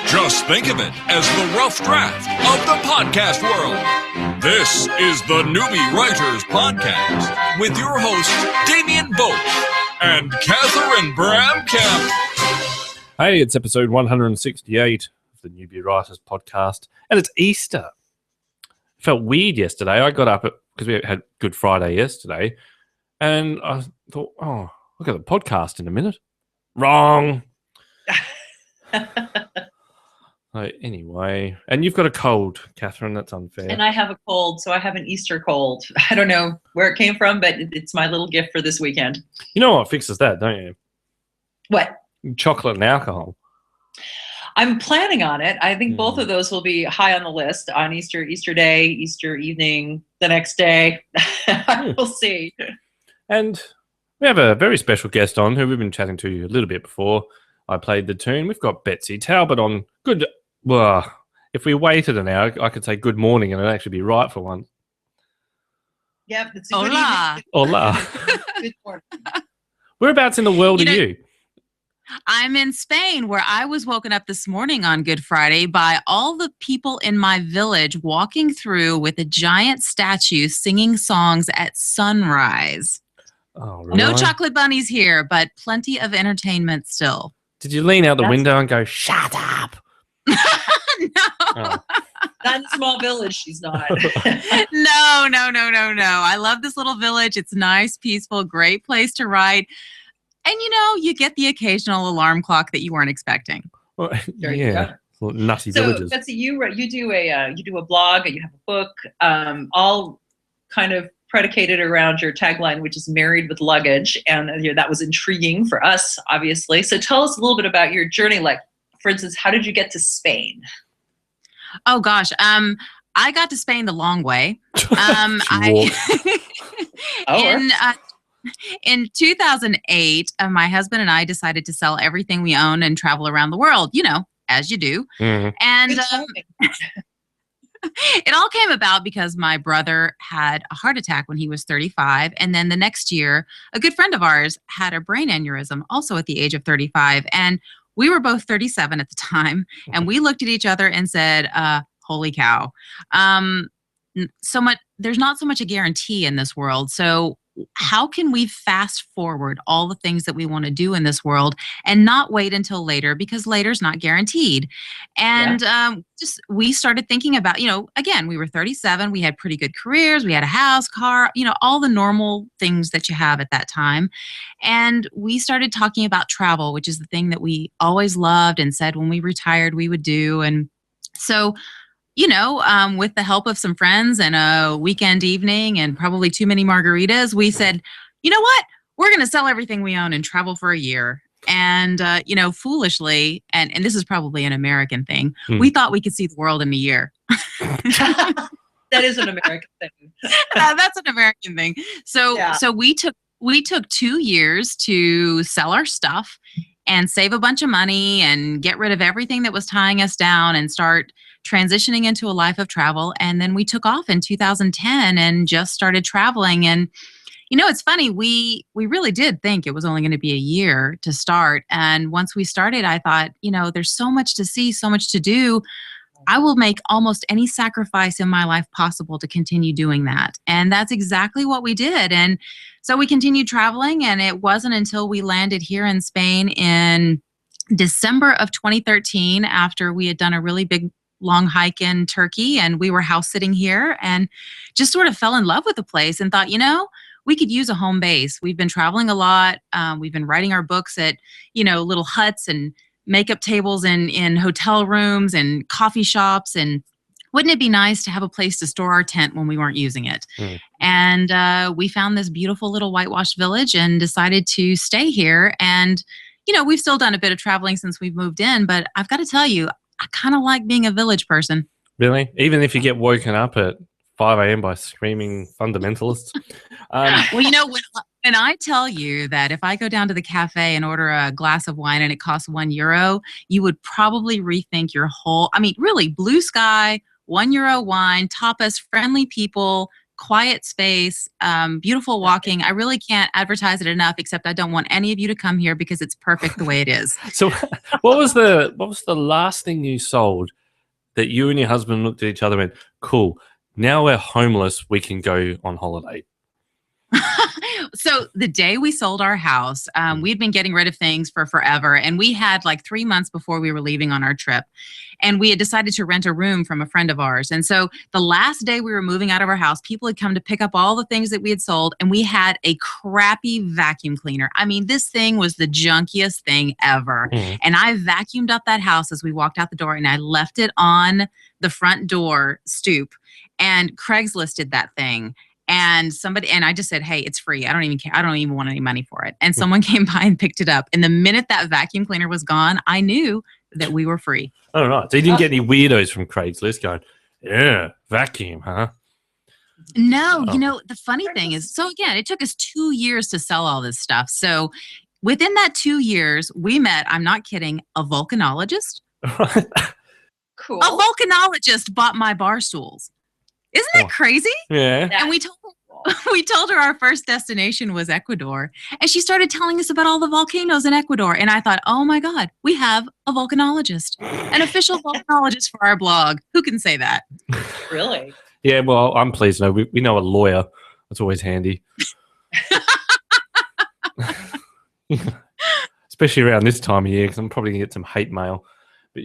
Just think of it as the rough draft of the podcast world. This is the Newbie Writers Podcast with your hosts, Damien Boat and Catherine Bramkamp. Hey, it's episode 168 of the Newbie Writers Podcast, and it's Easter. It felt weird yesterday. I got up because we had Good Friday yesterday, and I thought, oh, I'll get the podcast in a minute. Wrong. Anyway, and you've got a cold, Catherine. That's unfair. And I have a cold, so I have an Easter cold. I don't know where it came from, but it's my little gift for this weekend. You know what fixes that, don't you? What? Chocolate and alcohol. I'm planning on it. I think both of those will be high on the list on Easter Day, Easter evening, the next day. We'll see. And we have a very special guest on who we've been chatting to a little bit before I played the tune. We've got Betsy Talbot on. Good. Well, if we waited an hour, I could say good morning and it'd actually be right for once. Yep. It's Hola. Hola. Good morning. Whereabouts in the world are you? I'm in Spain, where I was woken up this morning on Good Friday by all the people in my village walking through with a giant statue singing songs at sunrise. Oh, really? No chocolate bunnies here, but plenty of entertainment still. Did you lean out the window and go, shut up? No. Oh. Not in a small village, she's not. No. I love this little village. It's nice, peaceful, great place to write. And, you get the occasional alarm clock that you weren't expecting. Well, yeah, nutty villages. So, Betsy, you do a blog, you have a book, all kind of predicated around your tagline, which is "Married with Luggage," and that was intriguing for us, obviously. So, tell us a little bit about your journey. Like, for instance, how did you get to Spain? Oh gosh, I got to Spain the long way. In 2008, my husband and I decided to sell everything we own and travel around the world, as you do. Mm-hmm. And it all came about because my brother had a heart attack when he was 35. And then the next year, a good friend of ours had a brain aneurysm, also at the age of 35. And we were both 37 at the time. And we looked at each other and said, holy cow. There's not so much a guarantee in this world. So how can we fast forward all the things that we want to do in this world and not wait until later, because later's not guaranteed. And we started thinking about, again, we were 37, we had pretty good careers, we had a house, car, all the normal things that you have at that time. And we started talking about travel, which is the thing that we always loved and said when we retired we would do. And so with the help of some friends and a weekend evening and probably too many margaritas, we said, you know what? We're going to sell everything we own and travel for a year. And, foolishly, and this is probably an American thing, we thought we could see the world in a year. That is an American thing. That's an American thing. So we took 2 years to sell our stuff and save a bunch of money and get rid of everything that was tying us down and start transitioning into a life of travel. And then we took off in 2010 and just started traveling. And, it's funny, we really did think it was only going to be a year to start. And once we started, I thought, there's so much to see, so much to do. I will make almost any sacrifice in my life possible to continue doing that. And that's exactly what we did. And so we continued traveling, and it wasn't until we landed here in Spain in December of 2013, after we had done a really big long hike in Turkey, and we were house sitting here and just sort of fell in love with the place and thought, we could use a home base. We've been traveling a lot. We've been writing our books at, little huts and makeup tables in hotel rooms and coffee shops. And wouldn't it be nice to have a place to store our tent when we weren't using it? And we found this beautiful little whitewashed village and decided to stay here. And, we've still done a bit of traveling since we've moved in, but I've got to tell you, I kind of like being a village person. Really? Even if you get woken up at 5 a.m. by screaming fundamentalists? Well, when I tell you that if I go down to the cafe and order a glass of wine and it costs €1, you would probably rethink your whole, really blue sky, €1 wine, tapas, friendly people, quiet space, beautiful walking. I really can't advertise it enough, except I don't want any of you to come here because it's perfect the way it is. So what was the last thing you sold that you and your husband looked at each other and went, cool, now we're homeless, we can go on holiday? So the day we sold our house, we'd been getting rid of things for forever. And we had like 3 months before we were leaving on our trip. And we had decided to rent a room from a friend of ours. And so the last day we were moving out of our house, people had come to pick up all the things that we had sold. And we had a crappy vacuum cleaner. I mean, this thing was the junkiest thing ever. And I vacuumed up that house as we walked out the door, and I left it on the front door stoop, and Craigslisted that thing. And I just said, hey, it's free. I don't even care. I don't even want any money for it. And someone came by and picked it up. And the minute that vacuum cleaner was gone, I knew that we were free. Oh, right. So you didn't get any weirdos from Craigslist going, yeah, vacuum, huh? No, the funny thing is, so again, it took us 2 years to sell all this stuff. So within that 2 years, we met, I'm not kidding, a volcanologist. Cool. A volcanologist bought my bar stools. Isn't that crazy? Yeah. And we told her our first destination was Ecuador. And she started telling us about all the volcanoes in Ecuador. And I thought, oh my God, we have a volcanologist, an official volcanologist for our blog. Who can say that? Really? Yeah, well, I'm pleased to know we know a lawyer. That's always handy. Especially around this time of year, because I'm probably going to get some hate mail. But,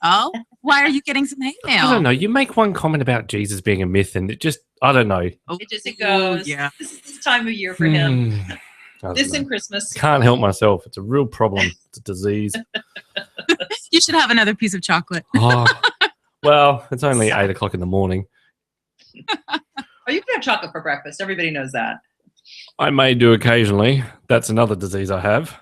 Oh, why are you getting some hate mail? I don't know. You make one comment about Jesus being a myth, and it just, I don't know. It goes. Yeah. This is this time of year for him. This know. and Christmas. Can't help myself. It's a real problem. It's a disease. You should have another piece of chocolate. Oh, well, it's only 8 o'clock in the morning. Oh, you can have chocolate for breakfast. Everybody knows that. I may do occasionally. That's another disease I have.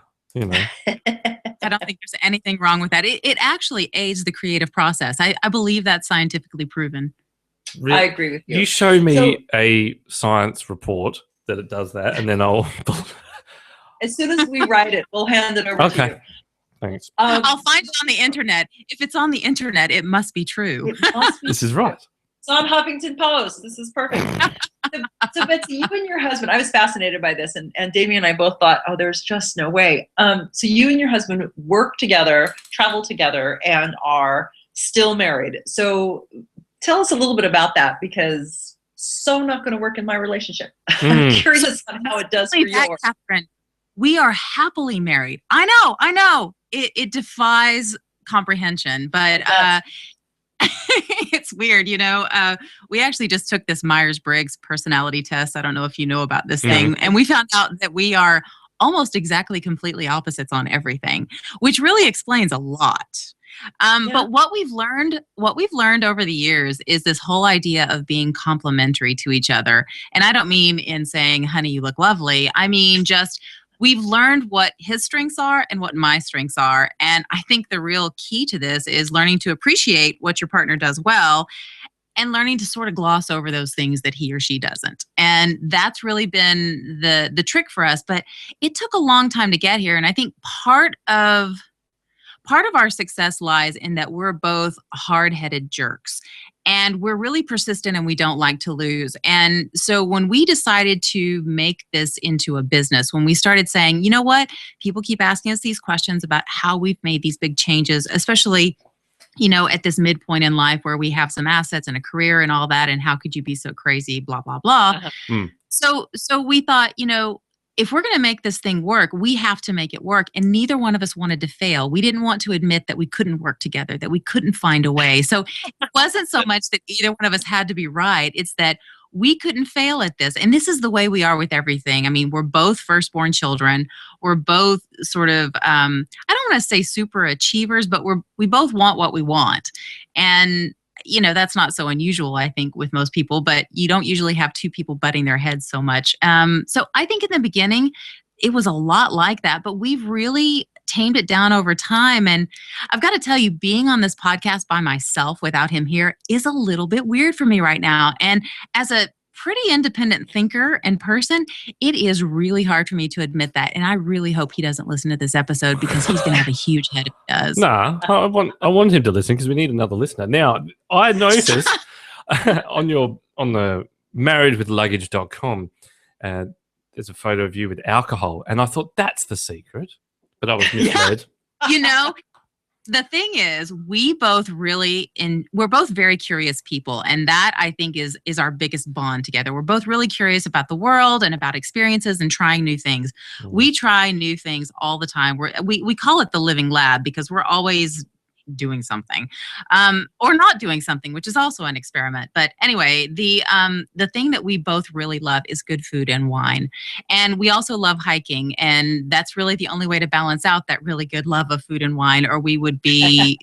I don't think there's anything wrong with that. It actually aids the creative process. I believe that's scientifically proven. I agree with you. You show me a science report that it does that, and then I'll... As soon as we write it, we'll hand it over to you. Thanks. I'll find it on the internet. If it's on the internet, it must be true. This is right. It's on Huffington Post. This is perfect. So Betsy, you and your husband, I was fascinated by this, and Damien and I both thought, oh, there's just no way. So you and your husband work together, travel together, and are still married. So tell us a little bit about that, because so not going to work in my relationship. I'm curious on how it does for yours. Catherine, we are happily married. I know. It defies comprehension, but it's weird, we actually just took this Myers-Briggs personality test. I don't know if you know about this thing. And we found out that we are almost exactly completely opposites on everything, which really explains a lot. But what we've learned over the years is this whole idea of being complementary to each other. And I don't mean in saying, honey, you look lovely. I mean, just we've learned what his strengths are and what my strengths are. And I think the real key to this is learning to appreciate what your partner does well and learning to sort of gloss over those things that he or she doesn't. And that's really been the trick for us. But it took a long time to get here. And I think part of our success lies in that we're both hard-headed jerks. And we're really persistent and we don't like to lose. And so when we decided to make this into a business, when we started saying, you know what, people keep asking us these questions about how we've made these big changes, especially, at this midpoint in life where we have some assets and a career and all that. And how could you be so crazy, blah, blah, blah. So we thought, if we're going to make this thing work, we have to make it work. And neither one of us wanted to fail. We didn't want to admit that we couldn't work together, that we couldn't find a way. So it wasn't so much that either one of us had to be right. It's that we couldn't fail at this. And this is the way we are with everything. I mean, we're both firstborn children. We're both sort of, I don't want to say super achievers, but we both want what we want. And that's not so unusual, I think, with most people, but you don't usually have two people butting their heads so much. So I think in the beginning, it was a lot like that, but we've really tamed it down over time. And I've got to tell you, being on this podcast by myself without him here is a little bit weird for me right now. And as a pretty independent thinker and person, it is really hard for me to admit that. And I really hope he doesn't listen to this episode because he's going to have a huge head if he does. Nah, I want him to listen because we need another listener. Now, I noticed on the marriedwithluggage.com. There's a photo of you with alcohol. And I thought, that's the secret. But I was misled. You know, the thing is, we're both very curious people. And that, I think, is our biggest bond together. We're both really curious about the world and about experiences and trying new things. We try new things all the time. We call it the living lab because we're always doing something or not doing something, which is also an experiment. But anyway, the thing that we both really love is good food and wine. And we also love hiking. And that's really the only way to balance out that really good love of food and wine, or we would be,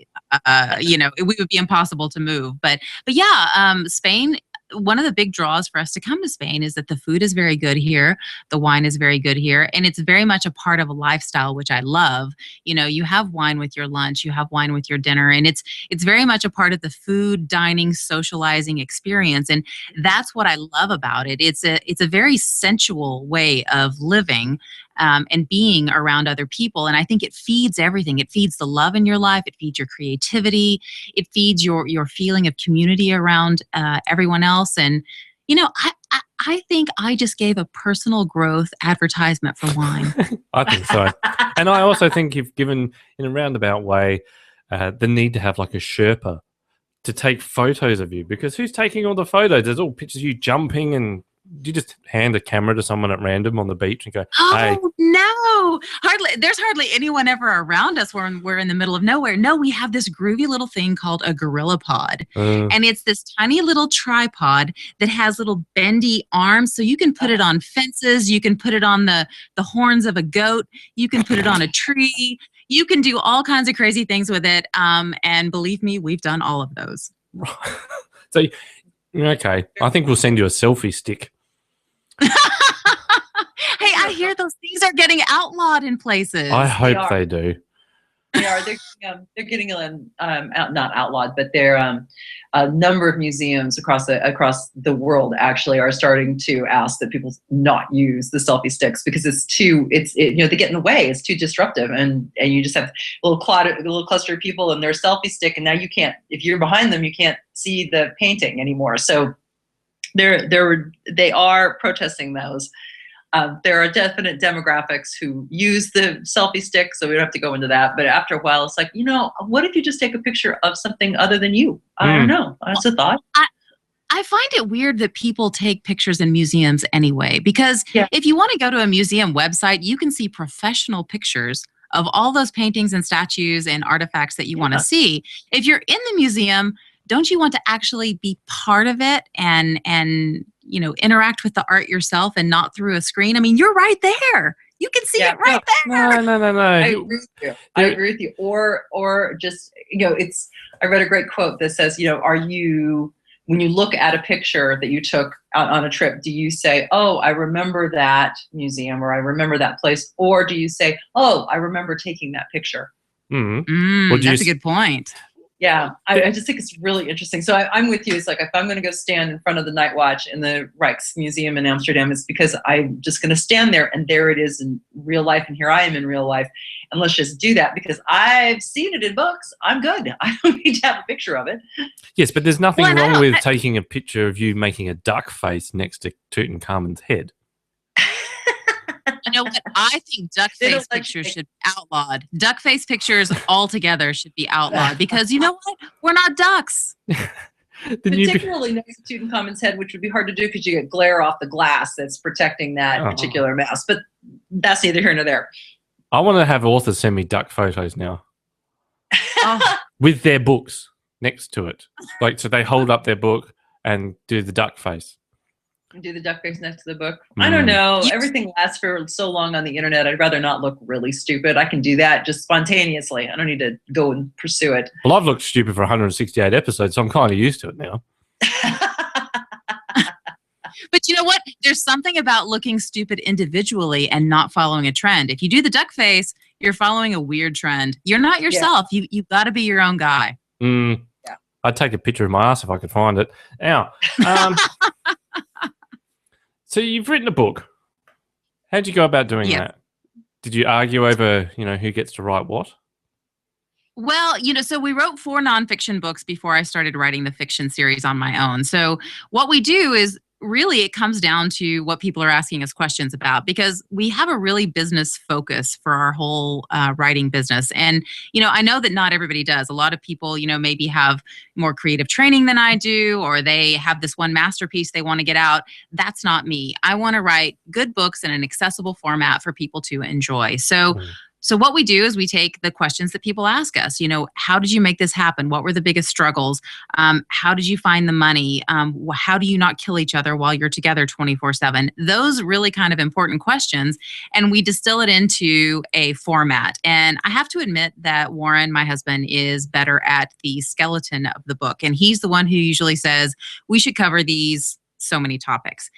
we would be impossible to move. But yeah, Spain, one of the big draws for us to come to Spain is that the food is very good here. The wine is very good here. And it's very much a part of a lifestyle, which I love. You know, you have wine with your lunch, you have wine with your dinner, and it's very much a part of the food, dining, socializing experience. And that's what I love about it. It's a very sensual way of living. And being around other people. And I think it feeds everything. It feeds the love in your life. It feeds your creativity. It feeds your feeling of community around everyone else. And, you know, I think I just gave a personal growth advertisement for wine. I think so. And I also think you've given, in a roundabout way, the need to have like a Sherpa to take photos of you, because who's taking all the photos? There's all pictures of you jumping, and do you just hand a camera to someone at random on the beach and go, hey? Oh, no. There's hardly anyone ever around us when we're in the middle of nowhere. No, we have this groovy little thing called a gorilla pod. And it's this tiny little tripod that has little bendy arms. So you can put it on fences. You can put it on the horns of a goat. You can put it on a tree. You can do all kinds of crazy things with it. And believe me, we've done all of those. So, okay. I think we'll send you a selfie stick. Hey, I hear those things are getting outlawed in places. I hope they do. They are. They're getting not outlawed, but they're a number of museums across the world actually are starting to ask that people not use the selfie sticks because they get in the way. It's too disruptive, and you just have a little cluster of people and their selfie stick, and now you can't. If you're behind them, you can't see the painting anymore. So they are protesting those. There are definite demographics who use the selfie stick, so we don't have to go into that. But after a while, it's like, what if you just take a picture of something other than you? I don't know. That's a thought. I find it weird that people take pictures in museums anyway, because if you want to go to a museum website, you can see professional pictures of all those paintings and statues and artifacts that you want to see. If you're in the museum, don't you want to actually be part of it and interact with the art yourself and not through a screen? I mean, you're right there. You can see it right there. No. I agree with you. I agree with you. Or just, I read a great quote that says, when you look at a picture that you took out on a trip, do you say, oh, I remember that museum or I remember that place? Or do you say, oh, I remember taking that picture? That's a good point. Yeah, I just think it's really interesting. So I'm with you. It's like if I'm going to go stand in front of the Night Watch in the Rijksmuseum in Amsterdam, it's because I'm just going to stand there and there it is in real life and here I am in real life. And let's just do that because I've seen it in books. I'm good. I don't need to have a picture of it. Yes, but there's nothing wrong with taking a picture of you making a duck face next to Tutankhamun's head. You know what? I think duck face pictures should be outlawed. Duck face pictures altogether should be outlawed because you know what? We're not ducks. Particularly next to Tutankhamun's head, which would be hard to do because you get glare off the glass that's protecting that particular mask. But that's neither here nor there. I want to have authors send me duck photos now with their books next to it. So they hold up their book and do the duck face. Do the duck face next to the book. I don't know. Everything lasts for so long on the internet. I'd rather not look really stupid. I can do that just spontaneously. I don't need to go and pursue it. Well, I've looked stupid for 168 episodes, so I'm kind of used to it now. But you know what? There's something about looking stupid individually and not following a trend. If you do the duck face, you're following a weird trend. You're not yourself. Yeah. You've got to be your own guy. Yeah. I'd take a picture of my ass if I could find it. Now, so you've written a book. How'd you go about doing that? Did you argue over, who gets to write what? Well, so we wrote 4 nonfiction books before I started writing the fiction series on my own. So what we do is really it comes down to what people are asking us questions about, because we have a really business focus for our whole writing business. And, I know that not everybody does. A lot of people, maybe have more creative training than I do, or they have this one masterpiece they want to get out. That's not me. I want to write good books in an accessible format for people to enjoy. So what we do is we take the questions that people ask us, how did you make this happen? What were the biggest struggles? How did you find the money? How do you not kill each other while you're together 24/7? Those really kind of important questions. And we distill it into a format. And I have to admit that Warren, my husband, is better at the skeleton of the book. And he's the one who usually says, we should cover these so many topics.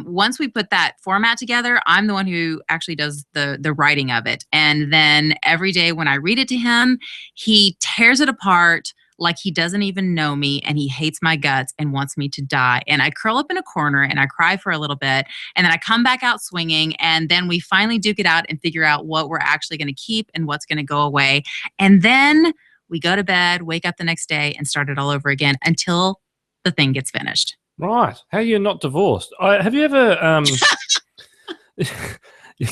Once we put that format together, I'm the one who actually does the writing of it. And then every day when I read it to him, he tears it apart like he doesn't even know me, and he hates my guts and wants me to die. And I curl up in a corner and I cry for a little bit, and then I come back out swinging, and then we finally duke it out and figure out what we're actually going to keep and what's going to go away. And then we go to bed, wake up the next day, and start it all over again until the thing gets finished. Right. How are you not divorced? Have you ever...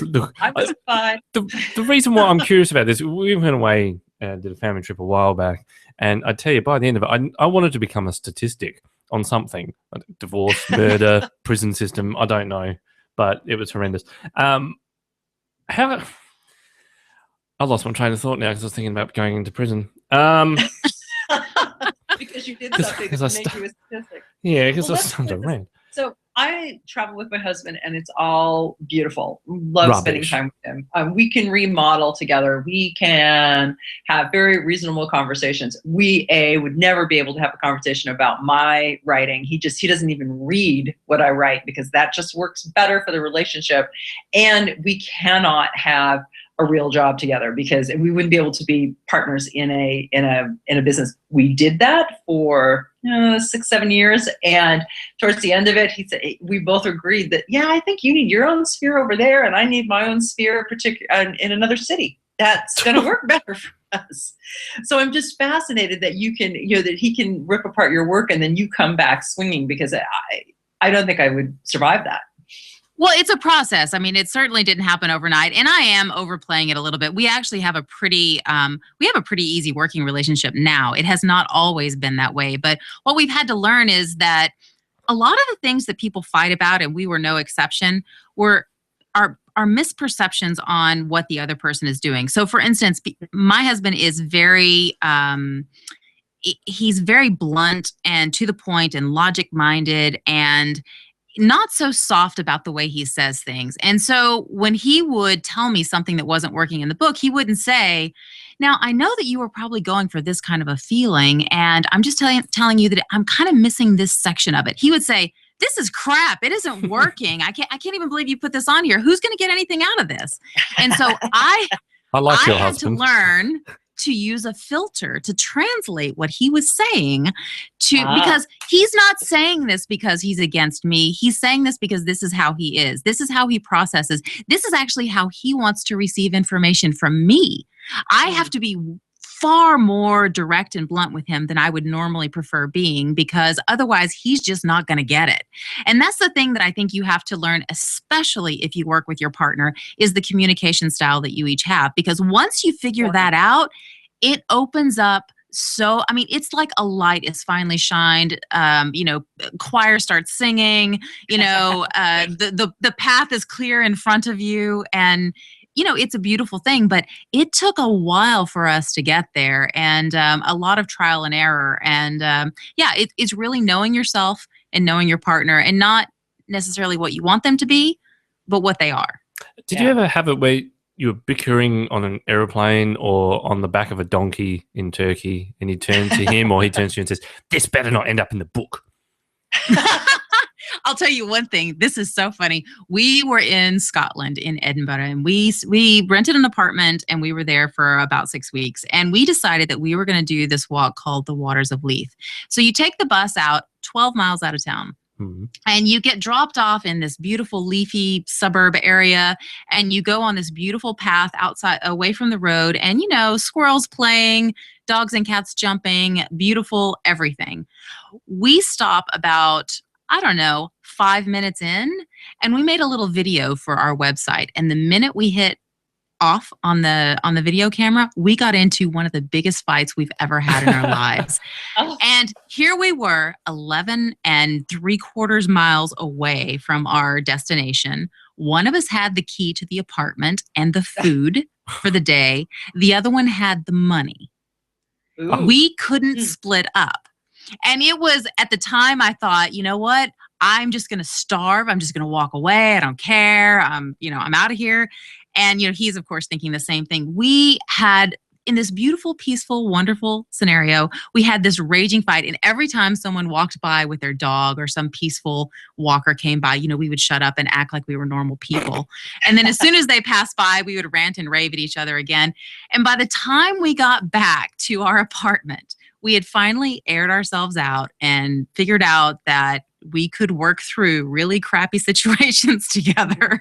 Look, I was fine. The reason why I'm curious about this, we went away and did a family trip a while back, and I tell you, by the end of it, I wanted to become a statistic on something. Divorce, murder, prison system, I don't know, but it was horrendous. I lost my train of thought now because I was thinking about going into prison. Because you did something that made you a statistic. Yeah, because I started to rant. So I travel with my husband, and it's all beautiful. Love spending time with him. We can remodel together. We can have very reasonable conversations. We would never be able to have a conversation about my writing. He doesn't even read what I write, because that just works better for the relationship. And we cannot have a real job together, because we wouldn't be able to be partners in a business. We did that for 6-7 years, and towards the end of it, he said, we both agreed that, yeah, I think you need your own sphere over there, and I need my own sphere, in another city. That's going to work better for us. So I'm just fascinated that you can, that he can rip apart your work and then you come back swinging, because I don't think I would survive that. Well, it's a process. I mean, it certainly didn't happen overnight, and I am overplaying it a little bit. We actually have a pretty easy working relationship now. It has not always been that way, but what we've had to learn is that a lot of the things that people fight about, and we were no exception, are misperceptions on what the other person is doing. So, for instance, my husband is he's very blunt and to the point and logic-minded, and not so soft about the way he says things. And so when he would tell me something that wasn't working in the book, he wouldn't say, now, I know that you were probably going for this kind of a feeling, and I'm just telling you that I'm kind of missing this section of it. He would say, this is crap. It isn't working. I can't even believe you put this on here. Who's going to get anything out of this? And so I had to learn to use a filter to translate what he was saying because he's not saying this because he's against me. He's saying this because this is how he is. This is how he processes. This is actually how he wants to receive information from me. I have to be far more direct and blunt with him than I would normally prefer being, because otherwise he's just not going to get it. And that's the thing that I think you have to learn, especially if you work with your partner, is the communication style that you each have. Because once you figure that out, it opens up. So, I mean, it's like a light is finally shined, choir starts singing, the path is clear in front of you, and it's a beautiful thing, but it took a while for us to get there, and a lot of trial and error. And it's really knowing yourself and knowing your partner, and not necessarily what you want them to be, but what they are. Did you ever have it where you were bickering on an aeroplane or on the back of a donkey in Turkey, and you turn to him or he turns to you and says, this better not end up in the book? I'll tell you one thing. This is so funny. We were in Scotland, in Edinburgh, and we rented an apartment, and we were there for about 6 weeks. And we decided that we were going to do this walk called the Waters of Leith. So you take the bus out 12 miles out of town. Mm-hmm. And you get dropped off in this beautiful leafy suburb area, and you go on this beautiful path outside, away from the road, and squirrels playing, dogs and cats jumping, beautiful everything. We stop about I don't know, 5 minutes in, and we made a little video for our website. And the minute we hit off on the video camera, we got into one of the biggest fights we've ever had in our lives. Oh. And here we were, 11.75 miles away from our destination. One of us had the key to the apartment and the food for the day. The other one had the money. Ooh. We couldn't split up. And it was, at the time, I thought, you know what? I'm just going to starve. I'm just going to walk away. I don't care. I'm out of here. And, he's, of course, thinking the same thing. We had, in this beautiful, peaceful, wonderful scenario, we had this raging fight. And every time someone walked by with their dog or some peaceful walker came by, we would shut up and act like we were normal people. And then as soon as they passed by, we would rant and rave at each other again. And by the time we got back to our apartment, we had finally aired ourselves out and figured out that we could work through really crappy situations together.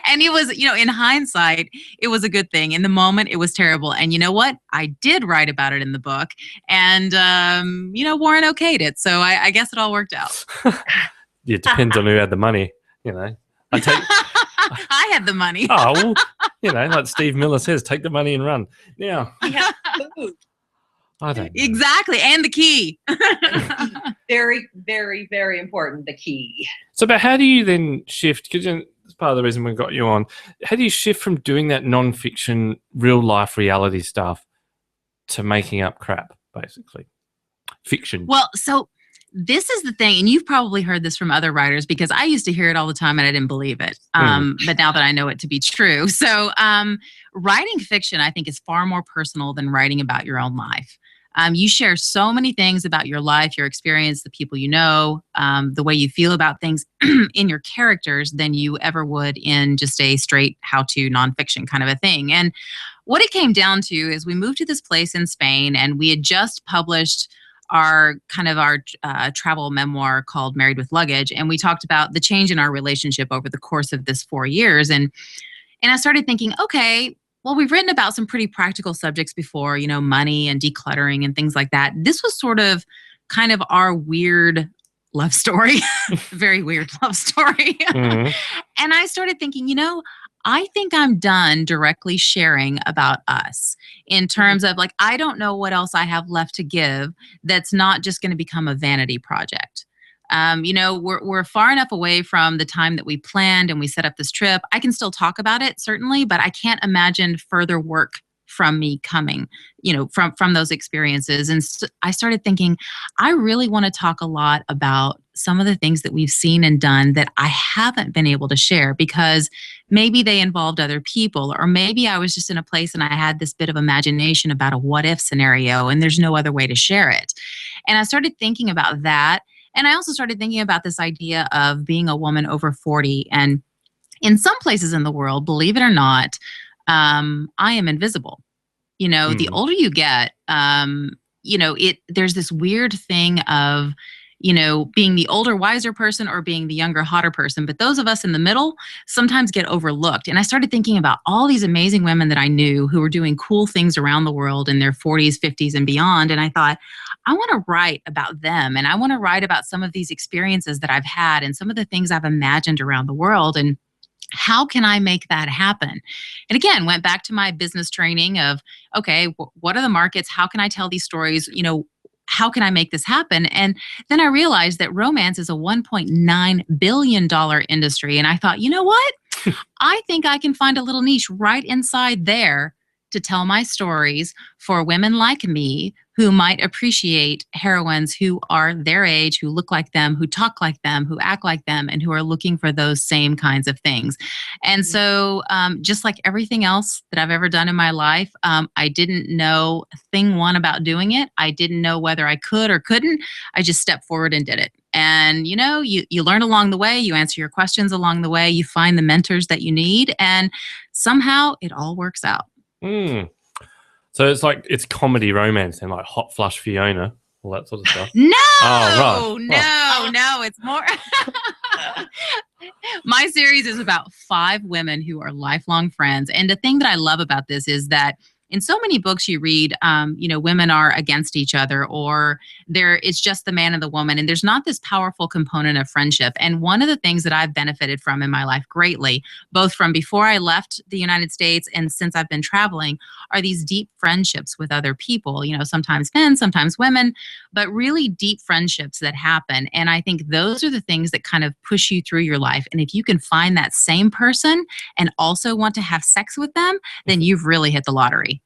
And it was, in hindsight, it was a good thing. In the moment, it was terrible. And you know what? I did write about it in the book. And, Warren okayed it. So I guess it all worked out. It depends on who had the money, I had the money. Oh, well, like Steve Miller says, take the money and run. Now, Food. I don't know. Exactly. And the key. Very, very, very important, the key. So, but how do you then shift? Because that's part of the reason we got you on. How do you shift from doing that nonfiction, real life reality stuff to making up crap, basically? Fiction. Well, so this is the thing, and you've probably heard this from other writers because I used to hear it all the time and I didn't believe it. But now that I know it to be true. So writing fiction, I think, is far more personal than writing about your own life. You share so many things about your life, your experience, the people you know, the way you feel about things in your characters than you ever would in just a straight how-to nonfiction kind of a thing. And what it came down to is we moved to this place in Spain and we had just published our travel memoir called Married with Luggage. And we talked about the change in our relationship over the course of this 4 years. And I started thinking, okay, well, we've written about some pretty practical subjects before, money and decluttering and things like that. This was sort of kind of our weird love story, very weird love story. Mm-hmm. And I started thinking, I think I'm done directly sharing about us in terms of I don't know what else I have left to give that's not just going to become a vanity project. We're far enough away from the time that we planned and we set up this trip. I can still talk about it, certainly, but I can't imagine further work from me coming, from those experiences. And I started thinking, I really want to talk a lot about some of the things that we've seen and done that I haven't been able to share because maybe they involved other people, or maybe I was just in a place and I had this bit of imagination about a what if scenario and there's no other way to share it. And I started thinking about that. And I also started thinking about this idea of being a woman over 40. And in some places in the world, believe it or not, I am invisible. The older you get, there's this weird thing of, being the older, wiser person or being the younger, hotter person. But those of us in the middle sometimes get overlooked. And I started thinking about all these amazing women that I knew who were doing cool things around the world in their 40s, 50s, and beyond. And I thought, I want to write about them. And I want to write about some of these experiences that I've had and some of the things I've imagined around the world. And how can I make that happen? And again, went back to my business training of, okay, what are the markets? How can I tell these stories? How can I make this happen? And then I realized that romance is a $1.9 billion industry. And I thought, you know what? I think I can find a little niche right inside there to tell my stories for women like me who might appreciate heroines who are their age, who look like them, who talk like them, who act like them, and who are looking for those same kinds of things. And so just like everything else that I've ever done in my life, I didn't know thing one about doing it. I didn't know whether I could or couldn't. I just stepped forward and did it. And, you learn along the way, you answer your questions along the way, you find the mentors that you need, and somehow it all works out. So it's comedy romance and like Hot Flush Fiona, all that sort of stuff. No, oh, right. No, it's more. My series is about 5 women who are lifelong friends. And the thing that I love about this is that in so many books you read, women are against each other, or it's just the man and the woman, and there's not this powerful component of friendship. And one of the things that I've benefited from in my life greatly, both from before I left the United States and since I've been traveling, are these deep friendships with other people, sometimes men, sometimes women, but really deep friendships that happen. And I think those are the things that kind of push you through your life. And if you can find that same person and also want to have sex with them, then you've really hit the lottery.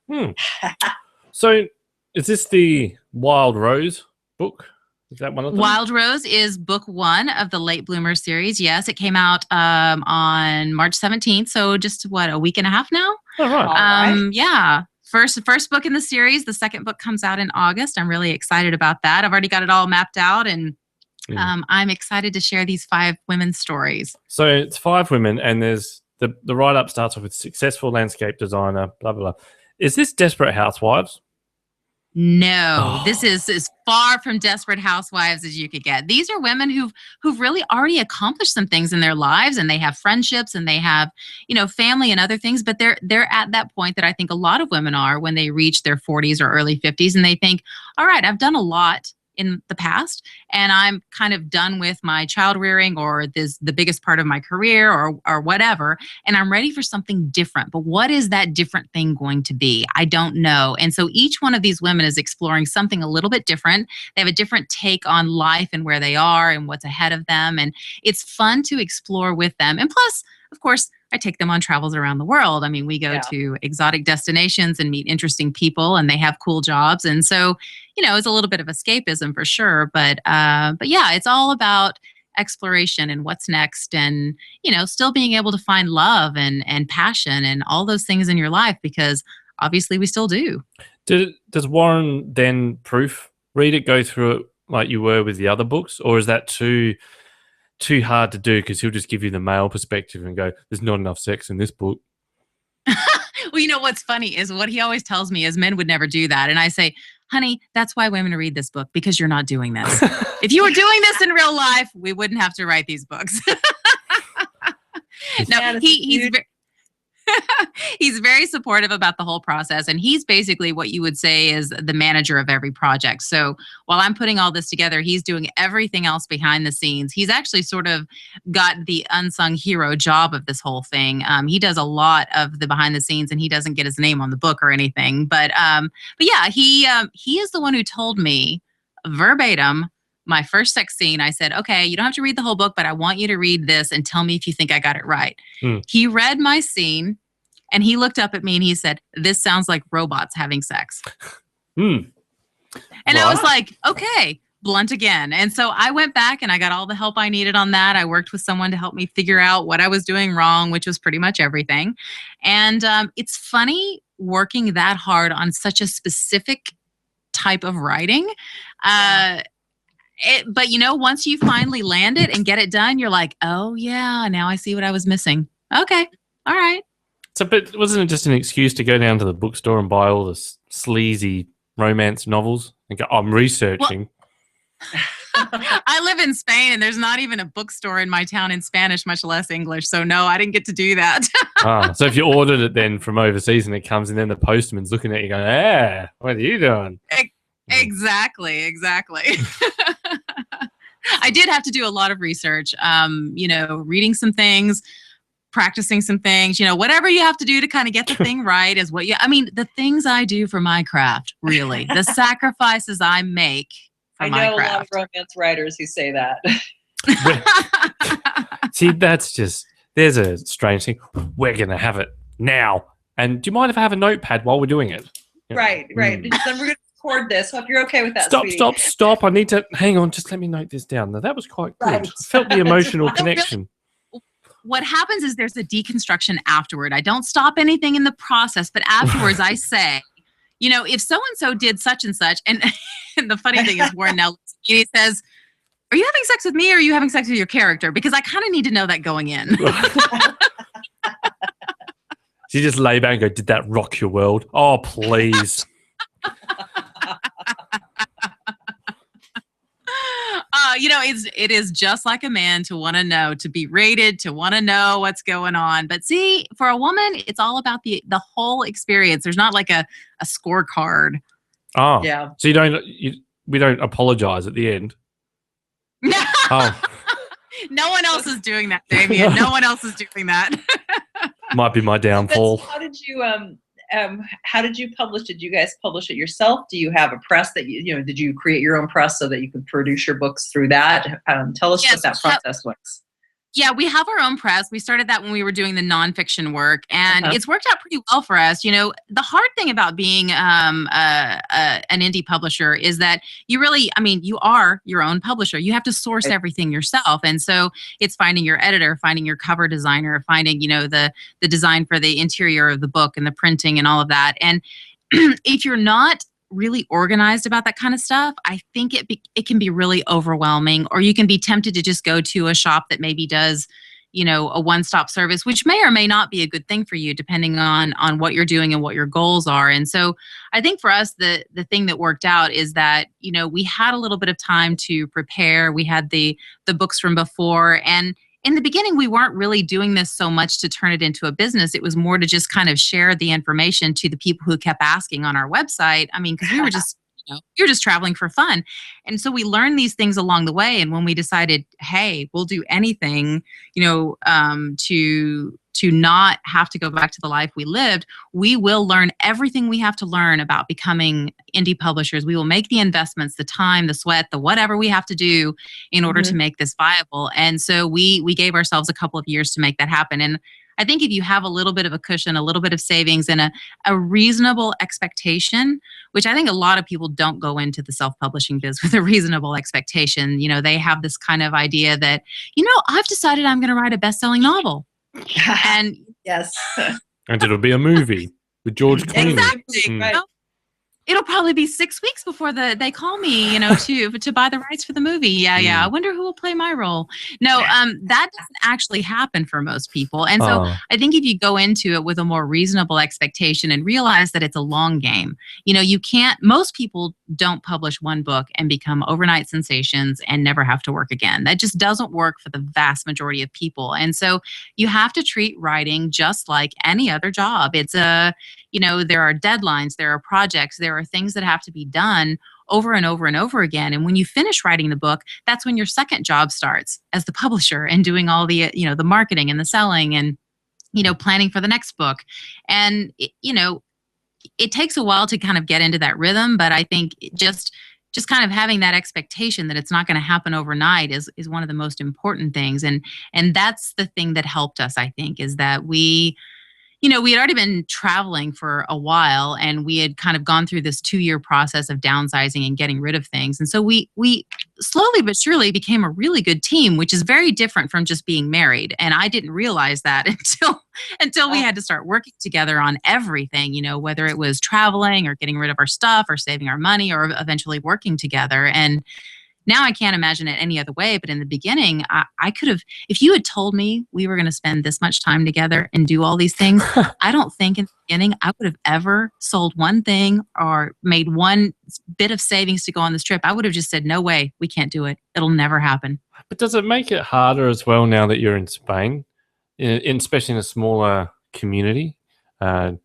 So is this the Wild Rose book? Is that one of them? Wild Rose is book 1 of the Late Bloomer series. Yes, it came out on March 17th. So just a week and a half now? Oh, right. Yeah. First book in the series. The second book comes out in August. I'm really excited about that. I've already got it all mapped out, and I'm excited to share these 5 women's stories. So it's 5 women, and there's the write-up starts off with successful landscape designer, blah, blah, blah. Is this Desperate Housewives? No, This is as far from Desperate Housewives as you could get. These are women who've really already accomplished some things in their lives, and they have friendships, and they have, family and other things. But they're at that point that I think a lot of women are when they reach their 40s or early 50s, and they think, all right, I've done a lot in the past, and I'm kind of done with my child rearing or the biggest part of my career or whatever, and I'm ready for something different. But what is that different thing going to be? I don't know. And so each one of these women is exploring something a little bit different. They have a different take on life and where they are and what's ahead of them, and it's fun to explore with them. And plus, of course, I take them on travels around the world. I mean, we go to exotic destinations and meet interesting people, and they have cool jobs. And so, it's a little bit of escapism for sure. But yeah, it's all about exploration and what's next, and, still being able to find love and passion and all those things in your life, because obviously we still do. Does Warren then proofread it, go through it like you were with the other books, or is that too hard to do because he'll just give you the male perspective and go, there's not enough sex in this book? Well, what's funny is what he always tells me is men would never do that. And I say, honey, that's why women read this book, because you're not doing this. If you were doing this in real life, we wouldn't have to write these books. No, he's very supportive about the whole process, and he's basically what you would say is the manager of every project. So while I'm putting all this together, he's doing everything else behind the scenes. He's actually sort of got the unsung hero job of this whole thing. He does a lot of the behind the scenes, and he doesn't get his name on the book or anything. But yeah, he is the one who told me verbatim my first sex scene. I said, okay, you don't have to read the whole book, but I want you to read this and tell me if you think I got it right. He read my scene, and he looked up at me and he said, this sounds like robots having sex. And I was like, okay, blunt again. And so I went back and I got all the help I needed on that. I worked with someone to help me figure out what I was doing wrong, which was pretty much everything. And it's funny working that hard on such a specific type of writing. But once you finally land it and get it done, you're like, oh yeah, now I see what I was missing. Okay. All right. So, but wasn't it just an excuse to go down to the bookstore and buy all the sleazy romance novels and go, I'm researching? Well, I live in Spain, and there's not even a bookstore in my town in Spanish, much less English. So no, I didn't get to do that. So if you ordered it then from overseas and it comes, and then the postman's looking at you going, what are you doing? Exactly. I did have to do a lot of research, reading some things, practicing some things, whatever you have to do to kind of get the thing right is the things I do for my craft, really, the sacrifices I make for my craft. I know a lot of romance writers who say that. See, there's a strange thing. We're going to have it now. And do you mind if I have a notepad while we're doing it? Right. Then we're going to record this. Hope you're okay with that. Stop. I need to, hang on, just let me note this down. Now, that was quite good. Right. I felt the emotional connection. What happens is there's a deconstruction afterward. I don't stop anything in the process, but afterwards I say, if so-and-so did such and such, and the funny thing is Warren now he says, are you having sex with me or are you having sex with your character? Because I kind of need to know that going in. So you just lay back and go, did that rock your world? Oh, please. it is just like a man to want to know, to be rated, to want to know what's going on. But see, for a woman, it's all about the whole experience. There's not like a scorecard. Oh, Yeah. So we don't apologize at the end. Oh, No one else is doing that, Damien. No one else is doing that. might be my downfall. How did you publish? Did you guys publish it yourself? Do you have a press that did you create your own press so that you could produce your books through that? Tell us what that process was. Yeah, we have our own press. We started that when we were doing the nonfiction work, and it's worked out pretty well for us. The hard thing about being an indie publisher is that you are your own publisher. You have to source everything yourself. And so it's finding your editor, finding your cover designer, finding, the design for the interior of the book and the printing and all of that. And if you're not really organized about that kind of stuff, I think it can be really overwhelming, or you can be tempted to just go to a shop that maybe does, a one-stop service, which may or may not be a good thing for you, depending on what you're doing and what your goals are. And so I think for us, the thing that worked out is that, we had a little bit of time to prepare. We had the books from before, and in the beginning, we weren't really doing this so much to turn it into a business. It was more to just kind of share the information to the people who kept asking on our website. I mean, because we were just, traveling for fun. And so we learned these things along the way. And when we decided, hey, we'll do anything, to not have to go back to the life we lived, we will learn everything we have to learn about becoming indie publishers. We will make the investments, the time, the sweat, the whatever we have to do in order to make this viable. And so we gave ourselves a couple of years to make that happen. And I think if you have a little bit of a cushion, a little bit of savings, and a reasonable expectation, which I think a lot of people don't go into the self-publishing biz with a reasonable expectation. They have this kind of idea that, I've decided I'm going to write a best-selling novel. And yes, and it'll be a movie with George Clooney. Exactly. Right. It'll probably be 6 weeks before they call me, to buy the rights for the movie. Yeah. I wonder who will play my role. No, that doesn't actually happen for most people. And so I think if you go into it with a more reasonable expectation and realize that it's a long game, most people don't publish one book and become overnight sensations and never have to work again. That just doesn't work for the vast majority of people. And so you have to treat writing just like any other job. It's there are deadlines, there are projects, there are things that have to be done over and over and over again. And when you finish writing the book, that's when your second job starts as the publisher and doing all the, the marketing and the selling and, planning for the next book. And, it takes a while to kind of get into that rhythm, but I think just kind of having that expectation that it's not going to happen overnight is one of the most important things. And that's the thing that helped us, I think, is that we had already been traveling for a while, and we had kind of gone through this 2-year process of downsizing and getting rid of things. And so we slowly but surely became a really good team, which is very different from just being married. And I didn't realize that until we had to start working together on everything, whether it was traveling or getting rid of our stuff or saving our money or eventually working together. And now I can't imagine it any other way. But in the beginning, I could have, if you had told me we were going to spend this much time together and do all these things, I don't think in the beginning I would have ever sold one thing or made one bit of savings to go on this trip. I would have just said, no way, we can't do it. It'll never happen. But does it make it harder as well now that you're in Spain, especially in a smaller community? I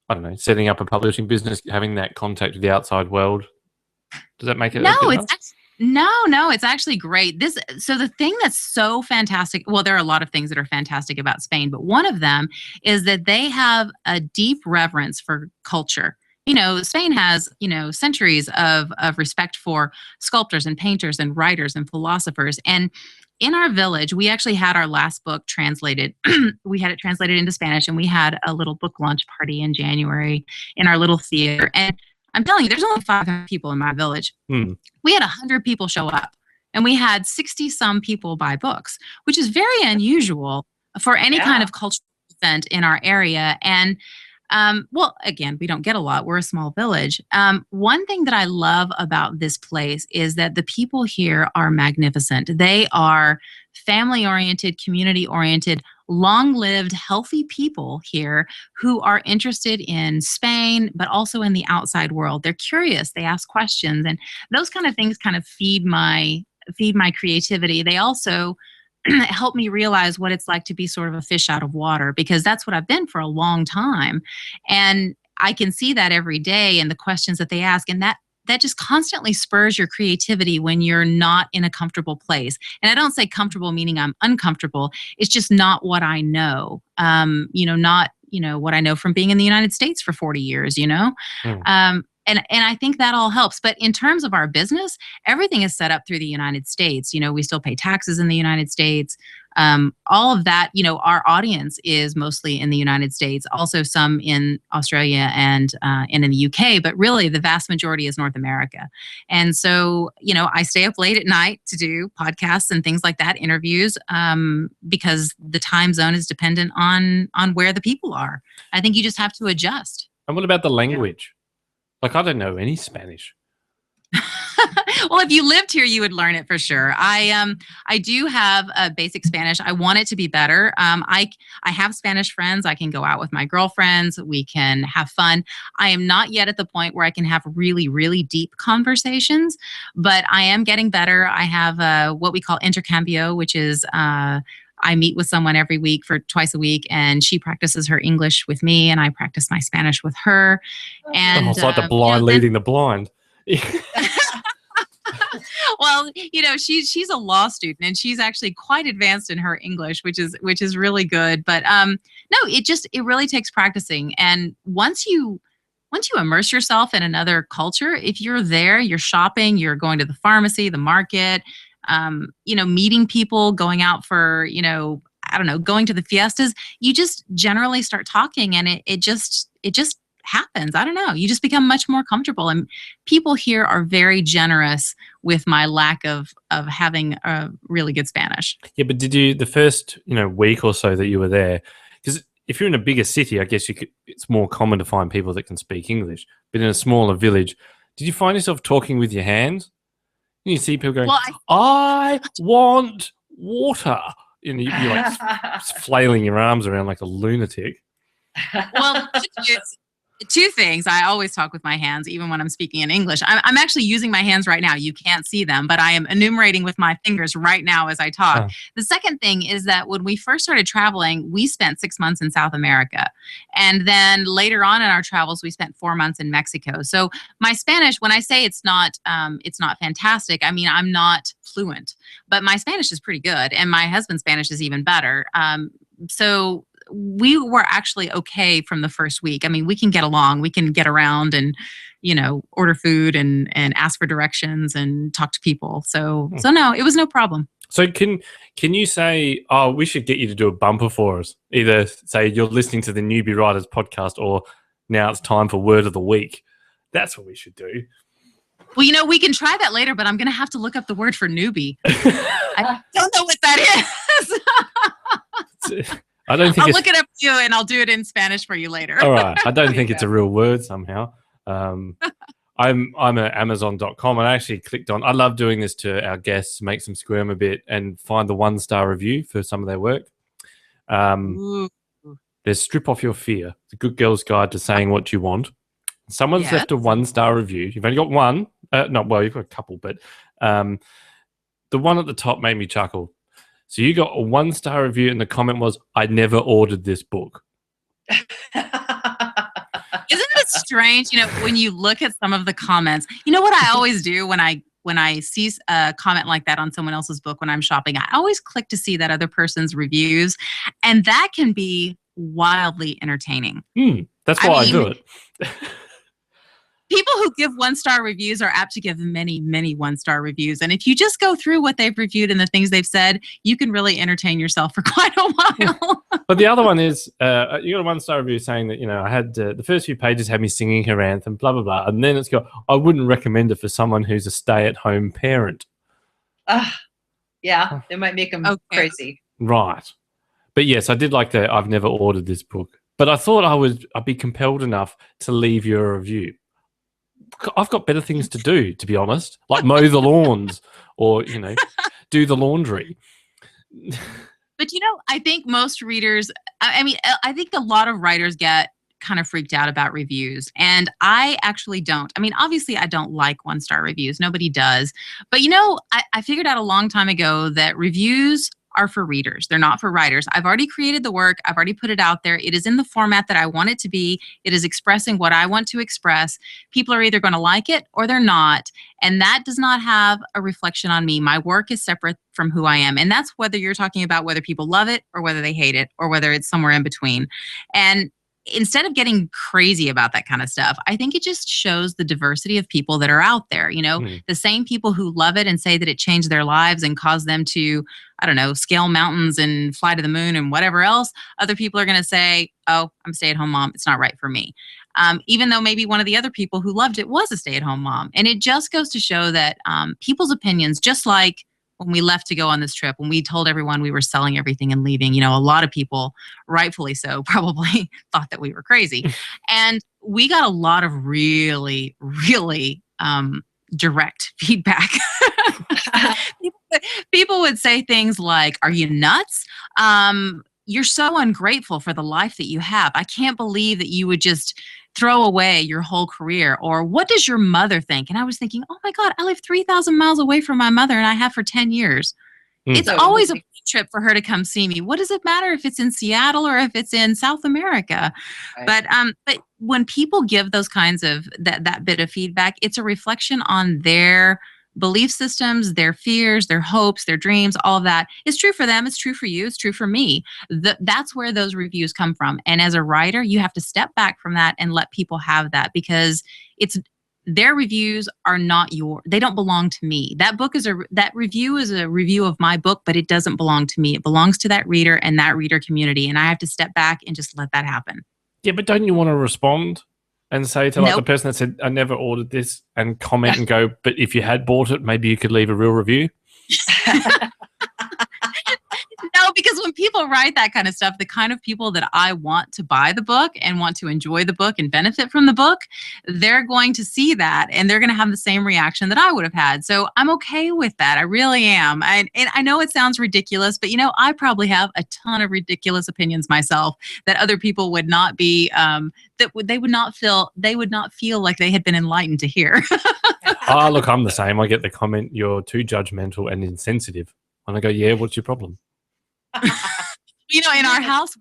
don't know, setting up a publishing business, having that contact with the outside world. Does that make it? No, it's actually great. So the thing that's so fantastic, well, there are a lot of things that are fantastic about Spain, but one of them is that they have a deep reverence for culture. Spain has, centuries of respect for sculptors and painters and writers and philosophers. And in our village, we actually had our last book translated. We had it translated into Spanish, and we had a little book launch party in January in our little theater. And I'm telling you, there's only 500 people in my village. We had 100 people show up, and we had 60-some people buy books, which is very unusual for any kind of cultural event in our area. And well, again, we don't get a lot. We're a small village. One thing that I love about this place is that the people here are magnificent. They are family-oriented, community-oriented, long-lived, healthy people here who are interested in Spain, but also in the outside world. They're curious. They ask questions. And those kind of things kind of feed my feed my creativity. They also help me realize what it's like to be sort of a fish out of water, because that's what I've been for a long time. And I can see that every day in the questions that they ask. And that just constantly spurs your creativity when you're not in a comfortable place. And I don't say comfortable meaning I'm uncomfortable. It's just not what I know. Not what I know from being in the United States for 40 years, And I think that all helps. But in terms of our business, everything is set up through the United States. We still pay taxes in the United States. All of that, our audience is mostly in the United States, also some in Australia and in the UK, but really the vast majority is North America. And so, I stay up late at night to do podcasts and things like that, interviews, because the time zone is dependent on where the people are. I think you just have to adjust. And what about the language? Like, I don't know any Spanish. Well, if you lived here, you would learn it for sure. I do have a basic Spanish. I want it to be better. I have Spanish friends. I can go out with my girlfriends. We can have fun. I am not yet at the point where I can have really, really deep conversations, but I am getting better. I have what we call intercambio, which is I meet with someone every week for twice a week, and she practices her English with me, and I practice my Spanish with her. And it's like the blind leading the blind. Well, she's a law student, and she's actually quite advanced in her English, which is really good. But no, it really takes practicing. And once you immerse yourself in another culture, if you're there, you're shopping, you're going to the pharmacy, the market, meeting people, going out for, going to the fiestas, you just generally start talking, and it just happens. I don't know. You just become much more comfortable, and people here are very generous with my lack of having a really good Spanish. Yeah, but did you, the first, week or so that you were there, because if you're in a bigger city, I guess it's more common to find people that can speak English, but in a smaller village, did you find yourself talking with your hands? And you see people going, I want water. You're like flailing your arms around like a lunatic. Well, two things. I always talk with my hands, even when I'm speaking in English. I'm actually using my hands right now. You can't see them, but I am enumerating with my fingers right now as I talk. Oh. The second thing is that when we first started traveling, we spent 6 months in South America. And then later on in our travels, we spent 4 months in Mexico. So my Spanish, when I say it's not fantastic, I mean, I'm not fluent, but my Spanish is pretty good. And my husband's Spanish is even better. So we were actually okay from the first week. I mean, we can get along, we can get around and, order food and ask for directions and talk to people. So no, it was no problem. So can you say, oh, we should get you to do a bumper for us? Either say you're listening to the Newbie Writers podcast, or now it's time for word of the week. That's what we should do. Well, we can try that later, but I'm going to have to look up the word for newbie. I don't know what that is. I don't think I'll look it up for you, and I'll do it in Spanish for you later. All right. I don't think it's a real word somehow. I'm at Amazon.com, and I actually clicked on. I love doing this to our guests, make them squirm a bit, and find the 1-star review for some of their work. There's Strip Off Your Fear, the Good Girl's Guide to Saying What You Want. Someone's left a 1-star review. You've only got one. You've got a couple, but the one at the top made me chuckle. So you got a 1-star review, and the comment was, I never ordered this book. Isn't it strange? When you look at some of the comments, what I always do when I see a comment like that on someone else's book when I'm shopping, I always click to see that other person's reviews, and that can be wildly entertaining. That's why I do it. People who give 1-star reviews are apt to give many, many 1-star reviews. And if you just go through what they've reviewed and the things they've said, you can really entertain yourself for quite a while. But the other one is, you got a 1-star review saying that, I had the first few pages had me singing her anthem, blah, blah, blah. And then it's got, I wouldn't recommend it for someone who's a stay-at-home parent. Yeah, it might make them crazy. Right. But yes, I did like that. I've never ordered this book. But I thought I'd be compelled enough to leave you a review. I've got better things to do, to be honest, like mow the lawns or, do the laundry. But, I think most readers, I think a lot of writers get kind of freaked out about reviews. And I actually don't. I mean, obviously, I don't like 1-star reviews. Nobody does. But, I figured out a long time ago that reviews are for readers. They're not for writers. I've already created the work. I've already put it out there. It is in the format that I want it to be. It is expressing what I want to express. People are either going to like it or they're not. And that does not have a reflection on me. My work is separate from who I am. And that's whether you're talking about whether people love it or whether they hate it or whether it's somewhere in between. And instead of getting crazy about that kind of stuff, I think it just shows the diversity of people that are out there. The same people who love it and say that it changed their lives and caused them to, I don't know, scale mountains and fly to the moon and whatever else. Other people are going to say, oh, I'm a stay-at-home mom. It's not right for me. Even though maybe one of the other people who loved it was a stay-at-home mom. And it just goes to show that people's opinions, just like when we left to go on this trip, when we told everyone we were selling everything and leaving, a lot of people, rightfully so, probably thought that we were crazy. And we got a lot of really, really direct feedback. People would say things like, are you nuts? You're so ungrateful for the life that you have. I can't believe that you would just throw away your whole career. Or what does your mother think? And I was thinking, oh my God, I live 3,000 miles away from my mother and I have for 10 years. It's always a trip for her to come see me. What does it matter if it's in Seattle or if it's in South America? Right. But when people give those kinds of that bit of feedback, it's a reflection on their belief systems, their fears, their hopes, their dreams, all of that. It's true for them. It's true for you. It's true for me. That's where those reviews come from. And as a writer, you have to step back from that and let people have that, because their reviews are not they don't belong to me. That review is a review of my book, but it doesn't belong to me. It belongs to that reader and that reader community. And I have to step back and just let that happen. Yeah, but don't you want to respond and say to the person that said, I never ordered this, and comment and go, but if you had bought it, maybe you could leave a real review? No, because when people write that kind of stuff, the kind of people that I want to buy the book and want to enjoy the book and benefit from the book, they're going to see that and they're going to have the same reaction that I would have had. So I'm okay with that. I really am. And I know it sounds ridiculous, but I probably have a ton of ridiculous opinions myself that other people would not be, they would not feel like they had been enlightened to hear. Oh, look, I'm the same. I get the comment, you're too judgmental and insensitive. And I go, yeah, what's your problem? In our house,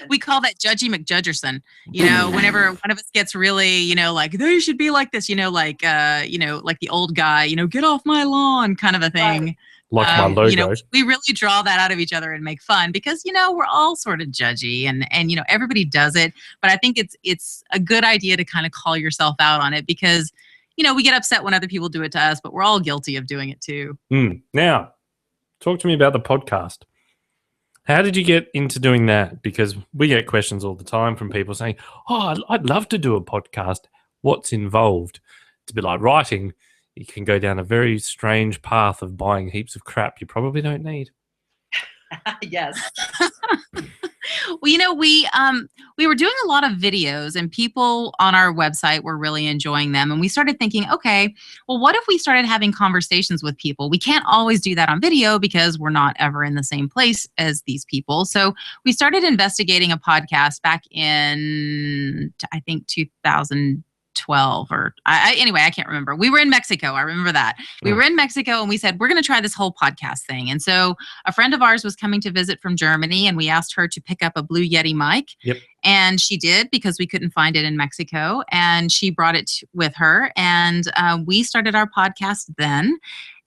we call that Judgy McJudgerson. Whenever one of us gets really, like they should be like this, like the old guy, get off my lawn kind of a thing. Like my logo. We really draw that out of each other and make fun because, we're all sort of judgy and everybody does it. But I think it's a good idea to kind of call yourself out on it because, we get upset when other people do it to us, but we're all guilty of doing it too. Now, talk to me about the podcast. How did you get into doing that? Because we get questions all the time from people saying, oh, I'd love to do a podcast. What's involved? It's a bit like writing. You can go down a very strange path of buying heaps of crap you probably don't need. Yes. Well, we were doing a lot of videos and people on our website were really enjoying them. And we started thinking, okay, well, what if we started having conversations with people? We can't always do that on video because we're not ever in the same place as these people. So we started investigating a podcast back in, I think, 2012 or anyway, I can't remember. We were in Mexico. I remember that. We were in Mexico and we said, we're going to try this whole podcast thing. And so a friend of ours was coming to visit from Germany and we asked her to pick up a Blue Yeti mic. Yep. And she did because we couldn't find it in Mexico. And she brought it with her. And we started our podcast then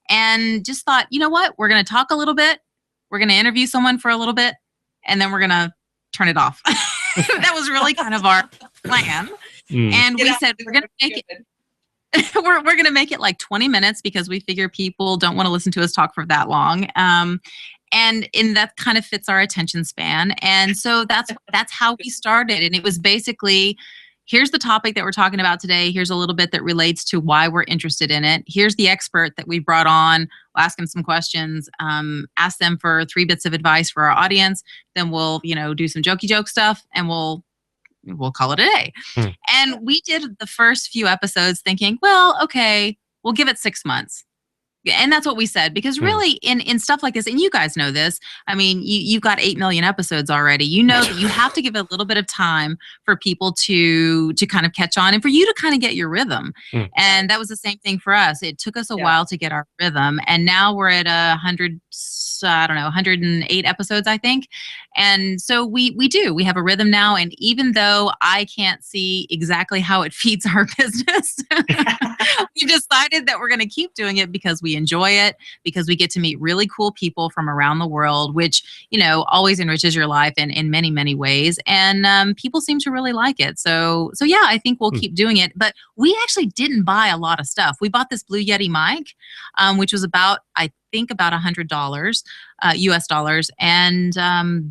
and just thought, you know what? We're going to talk a little bit. We're going to interview someone for a little bit. And then we're going to turn it off. That was really kind of our plan. And we said we're going to make it. we're going to make it like 20 minutes because we figure people don't want to listen to us talk for that long. And that kind of fits our attention span. And so that's how we started. And it was basically, here's the topic that we're talking about today. Here's a little bit that relates to why we're interested in it. Here's the expert that we brought on. We'll ask them some questions, ask them for 3 bits of advice for our audience. Then we'll, do some jokey joke stuff and we'll call it a day. And we did the first few episodes thinking, well, okay, we'll give it 6 months. And that's what we said, because really in stuff like this, and you guys know this, I mean, you've got 8 million episodes already. You know that you have to give a little bit of time for people to kind of catch on and for you to kind of get your rhythm. And that was the same thing for us. It took us a while to get our rhythm. And now we're at 108 episodes, I think. And so we have a rhythm now. And even though I can't see exactly how it feeds our business, we decided that we're going to keep doing it because we enjoy it, because we get to meet really cool people from around the world, which, always enriches your life in many, many ways. And people seem to really like it. So yeah, I think we'll keep doing it. But we actually didn't buy a lot of stuff. We bought this Blue Yeti mic, which was about $100 US dollars. And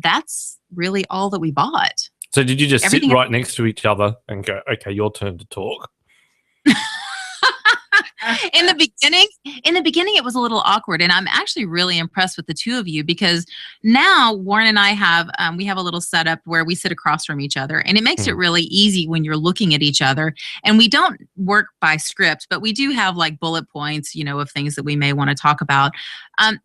that's really all that we bought. So did you just sit right next to each other and go, okay, your turn to talk? In the beginning, it was a little awkward, and I'm actually really impressed with the two of you, because now Warren and I have we have a little setup where we sit across from each other, and it makes it really easy when you're looking at each other. And we don't work by script, but we do have like bullet points, of things that we may want to talk about.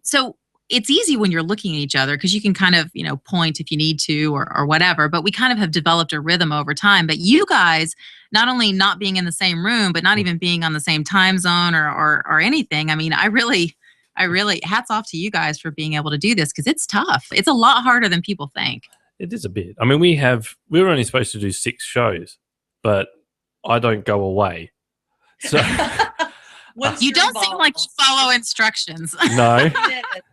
So it's easy when you're looking at each other because you can kind of, point if you need to or whatever, but we kind of have developed a rhythm over time. But you guys, not only not being in the same room, but not even being on the same time zone or anything. I mean, I really hats off to you guys for being able to do this, because it's tough. It's a lot harder than people think. It is a bit. I mean, we were only supposed to do 6 shows, but I don't go away. So you don't seem like you follow instructions. No.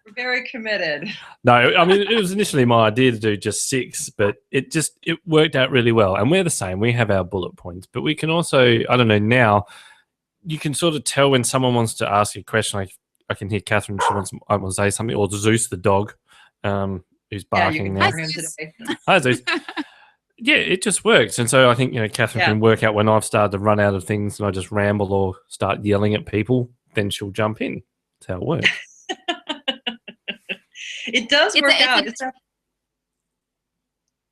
We're very committed. No, I mean, it was initially my idea to do just 6, but it worked out really well. And we're the same. We have our bullet points, but we can also, I don't know, now you can sort of tell when someone wants to ask you a question. Like I can hear Catherine, she wants to say something, or Zeus the dog, who's barking now. Hi, Zeus. Yeah, it just works. And so I think, Catherine can work out when I've started to run out of things and I just ramble or start yelling at people, then she'll jump in. That's how it works. It does work out.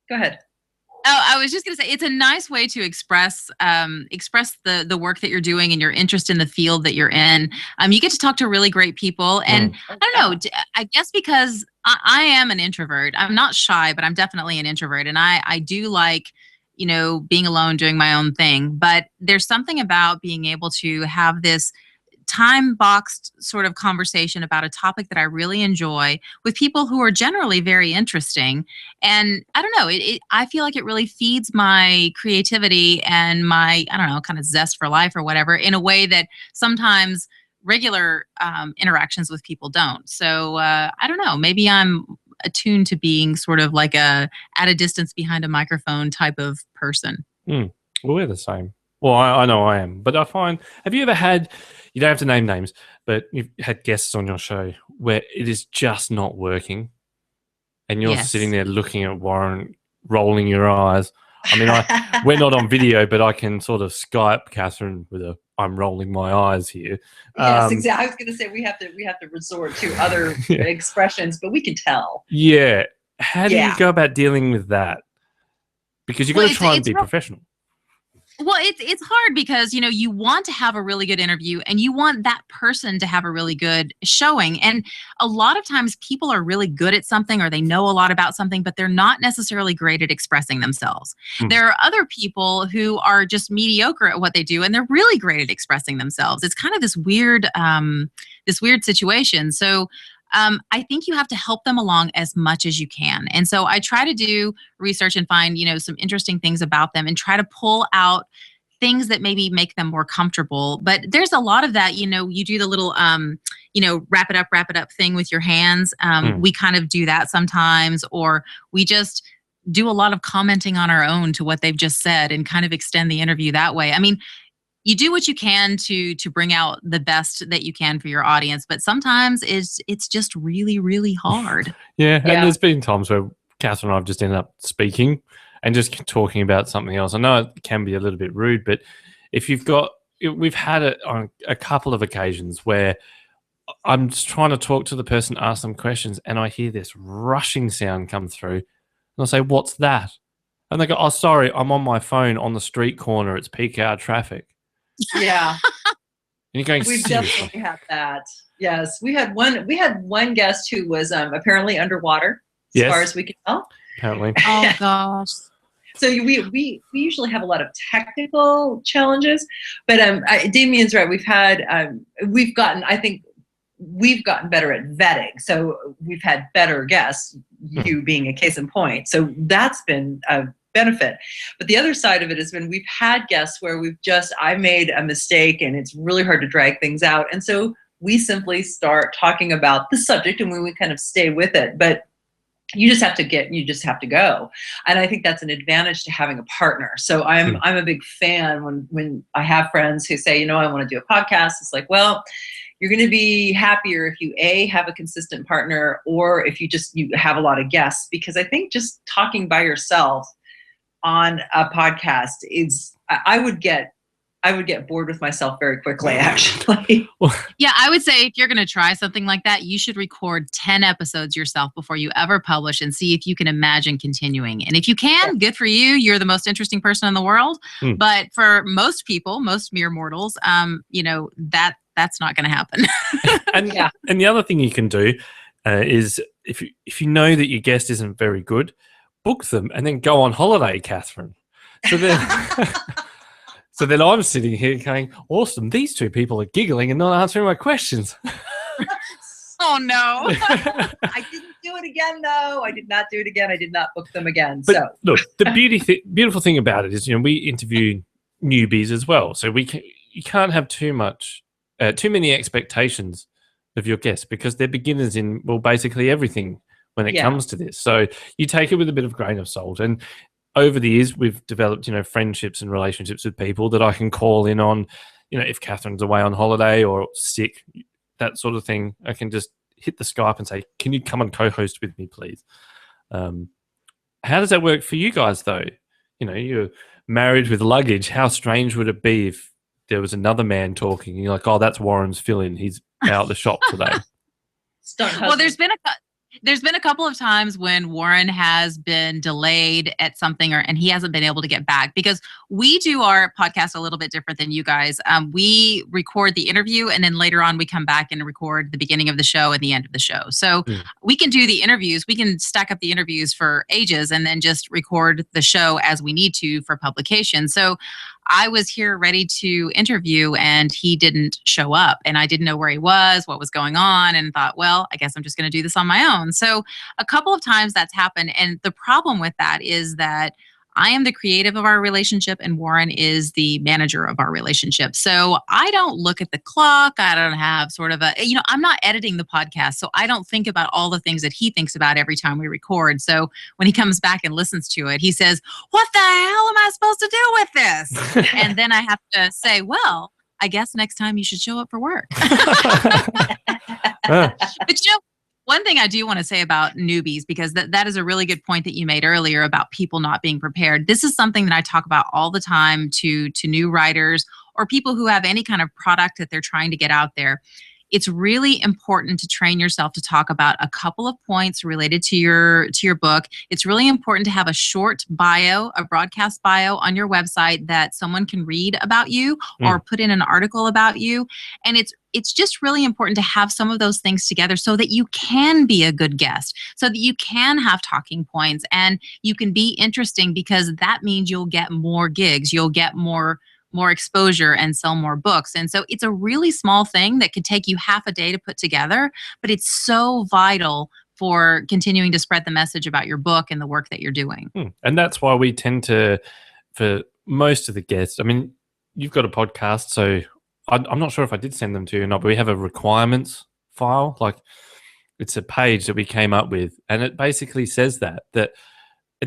Go ahead. Oh, I was just going to say, it's a nice way to express the work that you're doing and your interest in the field that you're in. You get to talk to really great people. And I don't know, I guess because I am an introvert. I'm not shy, but I'm definitely an introvert. And I do like, being alone, doing my own thing. But there's something about being able to have this time-boxed sort of conversation about a topic that I really enjoy with people who are generally very interesting. And I don't know, I feel like it really feeds my creativity and my, I don't know, kind of zest for life or whatever, in a way that sometimes regular interactions with people don't. So I don't know, maybe I'm attuned to being sort of like at a distance behind a microphone type of person. Well, we're the same. Well, I know I am, but I find, have you ever had, you don't have to name names, but you've had guests on your show where it is just not working and you're sitting there looking at Warren, rolling your eyes. I mean, we're not on video, but I can sort of Skype Catherine with I'm rolling my eyes here. Yes, exactly. I was going to say we have to resort to other expressions, but we can tell. Yeah. How do you go about dealing with that? Because you've got to try and be professional. Well, it's hard because, you want to have a really good interview and you want that person to have a really good showing. And a lot of times people are really good at something or they know a lot about something, but they're not necessarily great at expressing themselves. There are other people who are just mediocre at what they do and they're really great at expressing themselves. It's kind of this weird situation. So I think you have to help them along as much as you can. And so I try to do research and find, some interesting things about them and try to pull out things that maybe make them more comfortable. But there's a lot of that, you do the little, wrap it up thing with your hands. We kind of do that sometimes, or we just do a lot of commenting on our own to what they've just said and kind of extend the interview that way. I mean, you do what you can to bring out the best that you can for your audience, but sometimes it's just really, really hard. And there's been times where Catherine and I've just ended up speaking and just talking about something else. I know it can be a little bit rude, but if we've had it on a couple of occasions where I'm just trying to talk to the person, ask them questions, and I hear this rushing sound come through, and I'll say, "What's that?" And they go, "Oh, sorry, I'm on my phone on the street corner. It's peak hour traffic." Yeah. And you're going, We've definitely had that. Yes, we had one guest who was apparently underwater, as far as we can tell. Apparently. Oh gosh. So we usually have a lot of technical challenges, but Damien's right. We've gotten better at vetting. So we've had better guests, you being a case in point. So that's been a benefit. But the other side of it has been we've had guests where I made a mistake and it's really hard to drag things out. And so we simply start talking about the subject and we kind of stay with it. But you just have to go. And I think that's an advantage to having a partner. So I'm a big fan when I have friends who say, I want to do a podcast. It's like, well, you're going to be happier if you have a consistent partner, or if you have a lot of guests, because I think just talking by yourself on a podcast I would get bored with myself very quickly, actually. Yeah, I would say if you're going to try something like that, you should record 10 episodes yourself before you ever publish and see if you can imagine continuing. And if you can, good for you. You're the most interesting person in the world. But for most people, most mere mortals, that's not going to happen. And the other thing you can do is if you know that your guest isn't very good, book them and then go on holiday, Catherine. So then... So then I'm sitting here going, awesome, these two people are giggling and not answering my questions. Oh, no. I didn't do it again, though. I did not do it again. I did not book them again. But look, the beautiful thing about it is, we interview newbies as well. So you can't have too many expectations of your guests because they're beginners in, basically everything when it comes to this. So you take it with a bit of grain of salt. And over the years, we've developed, friendships and relationships with people that I can call in on, if Catherine's away on holiday or sick, that sort of thing. I can just hit the Skype and say, can you come and co-host with me, please? How does that work for you guys, though? You're married with Luggage. How strange would it be if there was another man talking? And you're like, oh, that's Warren's fill-in. He's out the shop today. Well, there's been a couple of times when Warren has been delayed at something and he hasn't been able to get back, because we do our podcast a little bit different than you guys. We record the interview and then later on we come back and record the beginning of the show and the end of the show. So we can do the interviews. We can stack up the interviews for ages and then just record the show as we need to for publication. So I was here ready to interview and he didn't show up and I didn't know where he was, what was going on, and thought, well, I guess I'm just going to do this on my own. So a couple of times that's happened. And the problem with that is that I am the creative of our relationship and Warren is the manager of our relationship. So I don't look at the clock. I don't have sort of I'm not editing the podcast. So I don't think about all the things that he thinks about every time we record. So when he comes back and listens to it, he says, what the hell am I supposed to do with this? And then I have to say, well, I guess next time you should show up for work. But one thing I do want to say about newbies, because that is a really good point that you made earlier about people not being prepared. This is something that I talk about all the time to new writers or people who have any kind of product that they're trying to get out there. It's really important to train yourself to talk about a couple of points related to your book. It's really important to have a short bio, a broadcast bio on your website that someone can read about you or put in an article about you. And it's just really important to have some of those things together so that you can be a good guest, so that you can have talking points and you can be interesting, because that means you'll get more gigs, you'll get more exposure and sell more books. And so it's a really small thing that could take you half a day to put together, but it's so vital for continuing to spread the message about your book and the work that you're doing. And that's why we tend to, for most of the guests, I mean, you've got a podcast, so I'm not sure if I did send them to you or not, but we have a requirements file. Like, it's a page that we came up with, and it basically says that at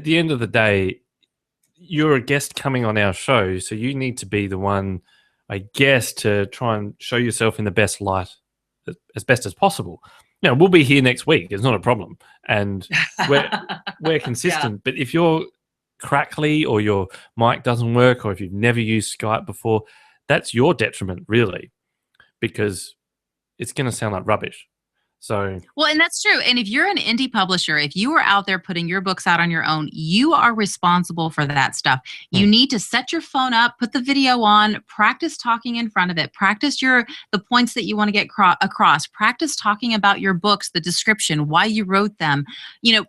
the end of the day, you're a guest coming on our show, so you need to be the one, I guess, to try and show yourself in the best light as best as possible. We'll be here next week. It's not a problem. And we're consistent. But if you're crackly or your mic doesn't work or if you've never used Skype before, that's your detriment, really, because it's going to sound like rubbish. So, well, and that's true. And if you're an indie publisher, if you are out there putting your books out on your own, you are responsible for that stuff. You need to set your phone up, put the video on, practice talking in front of it, practice the points that you want to get across, practice talking about your books, the description, why you wrote them.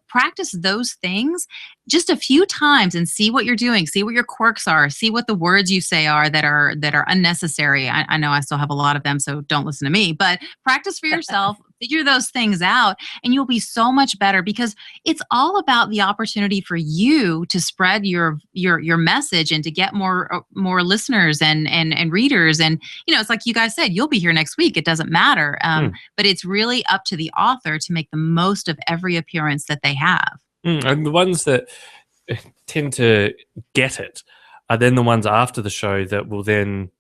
Practice those things just a few times and see what you're doing, see what your quirks are, see what the words you say are that are unnecessary. I know I still have a lot of them, so don't listen to me, but practice for yourself, figure those things out, and you'll be so much better, because it's all about the opportunity for you to spread your message and to get more listeners and readers. And, it's like you guys said, you'll be here next week. It doesn't matter. But it's really up to the author to make the most of every appearance that they have. And the ones that tend to get it are then the ones after the show that will then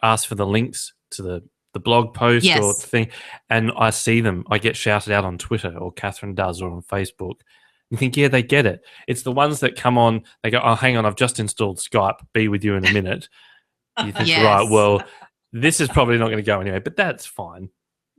ask for the links to the blog post or thing. And I see them. I get shouted out on Twitter, or Catherine does, or on Facebook. You think, yeah, they get it. It's the ones that come on, they go, oh, hang on, I've just installed Skype. Be with you in a minute. You think, right, well, this is probably not going to go anywhere, but that's fine.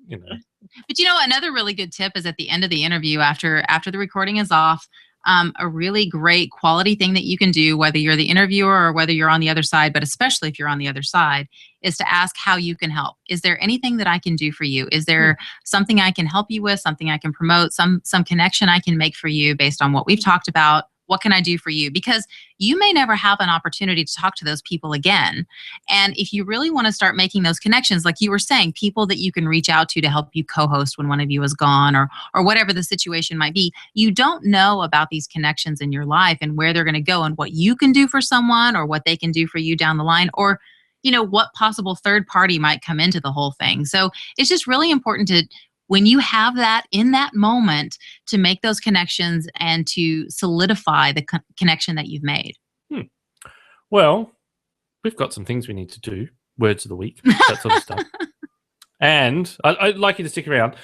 But another really good tip is at the end of the interview, after the recording is off, a really great quality thing that you can do, whether you're the interviewer or whether you're on the other side, but especially if you're on the other side, is to ask how you can help. Is there anything that I can do for you? Is there something I can help you with, something I can promote, some connection I can make for you based on what we've talked about? What can I do for you? Because you may never have an opportunity to talk to those people again. And if you really want to start making those connections, like you were saying, people that you can reach out to help you co-host when one of you is gone, or whatever the situation might be, you don't know about these connections in your life and where they're going to go and what you can do for someone or what they can do for you down the line, or what possible third party might come into the whole thing. So it's just really important to, when you have that in that moment, to make those connections and to solidify the connection that you've made. Well, we've got some things we need to do. Words of the week, that sort of stuff. And I'd like you to stick around.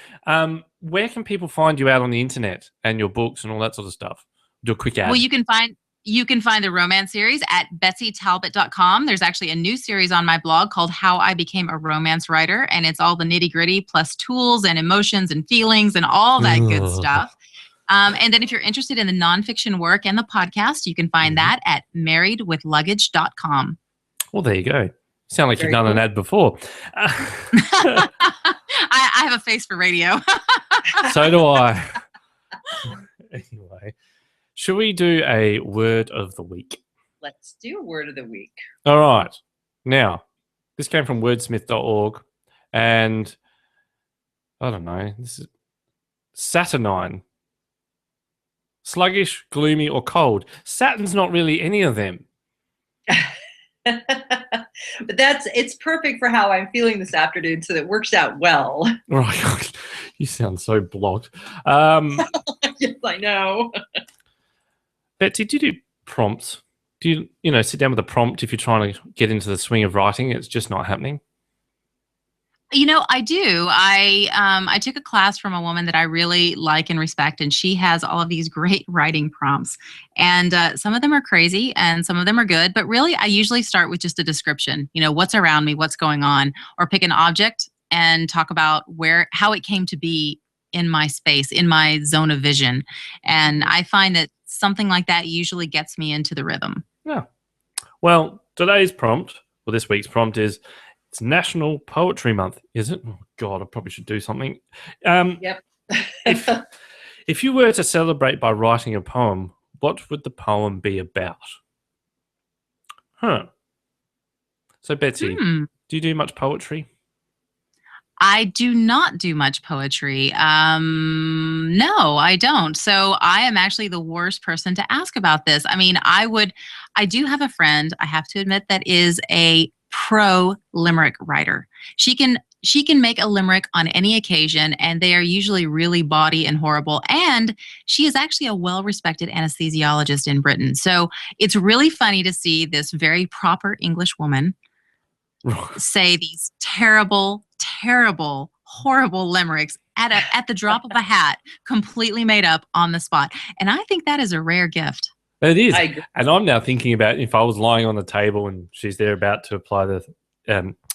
Where can people find you out on the internet and your books and all that sort of stuff? Do a quick ad. Well, you can find the romance series at betsytalbot.com. There's actually a new series on my blog called How I Became a Romance Writer, and it's all the nitty-gritty plus tools and emotions and feelings and all that good stuff. And then if you're interested in the nonfiction work and the podcast, you can find that at marriedwithluggage.com. Well, there you go. Sound like you've done an ad before. I have a face for radio. So do I. Anyway. Should we do a word of the week? Let's do a word of the week. All right. Now, this came from wordsmith.org, and I don't know, this is saturnine. Sluggish, gloomy, or cold. Saturn's not really any of them. But it's perfect for how I'm feeling this afternoon, so it works out well. Right. You sound so blocked. Yes, I know. Betsy, do you do prompts? Do you sit down with a prompt if you're trying to get into the swing of writing? It's just not happening. I do. I took a class from a woman that I really like and respect, and she has all of these great writing prompts. And some of them are crazy and some of them are good, but really I usually start with just a description, what's around me, what's going on, or pick an object and talk about how it came to be in my space, in my zone of vision. And I find that something like that usually gets me into the rhythm. Yeah. Well, this week's prompt is, it's National Poetry Month, is it? Oh, God, I probably should do something. Yep. if you were to celebrate by writing a poem, what would the poem be about? So, Betsy, do you do much poetry? I do not do much poetry. No, I don't. So I am actually the worst person to ask about this. I mean, I do have a friend, I have to admit, that is a pro limerick writer. She can make a limerick on any occasion, and they are usually really bawdy and horrible. And she is actually a well-respected anesthesiologist in Britain. So it's really funny to see this very proper English woman say these terrible, horrible limericks at the drop of a hat, completely made up on the spot. And I think that is a rare gift. It is. And I'm now thinking about if I was lying on the table and she's there about to apply the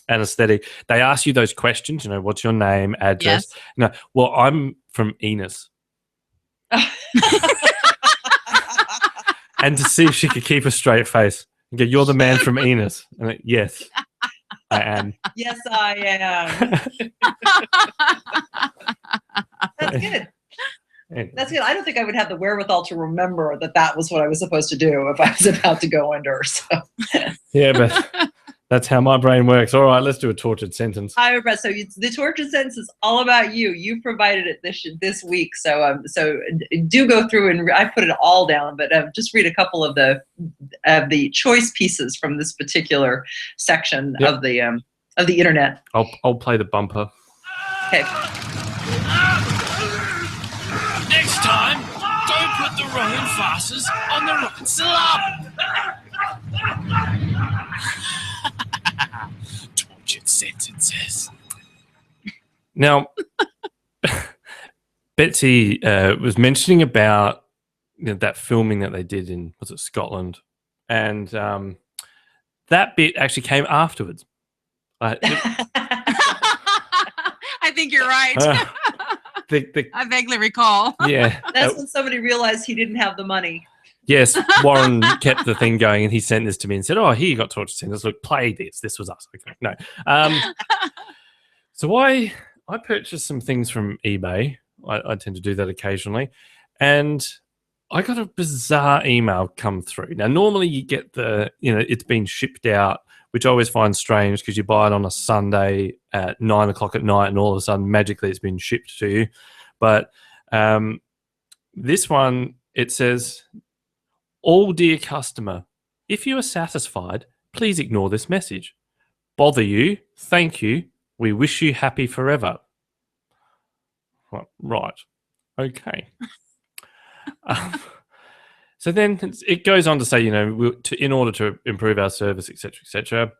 anesthetic. They ask you those questions, what's your name, address? Yes. No, well, I'm from Enos. And to see if she could keep a straight face and go, "You're the man from Enos." And like, yes, I am. Yes, I am. That's good. Anyway. That's good. I don't think I would have the wherewithal to remember that was what I was supposed to do if I was about to go under. So. Yeah, but that's how my brain works. All right, let's do a tortured sentence. So the tortured sentence is all about you. You provided it this week. So do go through and I put it all down, but just read a couple of the choice pieces from this particular section of the internet. I'll play the bumper. Okay. Next time, don't put the wrong emphasis on the right syllable. Tortured sentences. Now, Betsy was mentioning about that filming that they did in, was it Scotland? And that bit actually came afterwards. I think you're right. I vaguely recall. Yeah. That's when somebody realized he didn't have the money. Yes, Warren kept the thing going, and he sent this to me and said, "Oh, here you got tortured sentence. Look, play this. This was us." Okay, no. So I purchased some things from eBay. I tend to do that occasionally, and I got a bizarre email come through. Now, normally you get it's been shipped out, which I always find strange because you buy it on a Sunday at 9 o'clock at night, and all of a sudden, magically, it's been shipped to you. But this one, it says, "All dear customer, if you are satisfied, please ignore this message. Bother you, thank you, we wish you happy forever." Right. Okay. So then it goes on to say, in order to improve our service, etc.,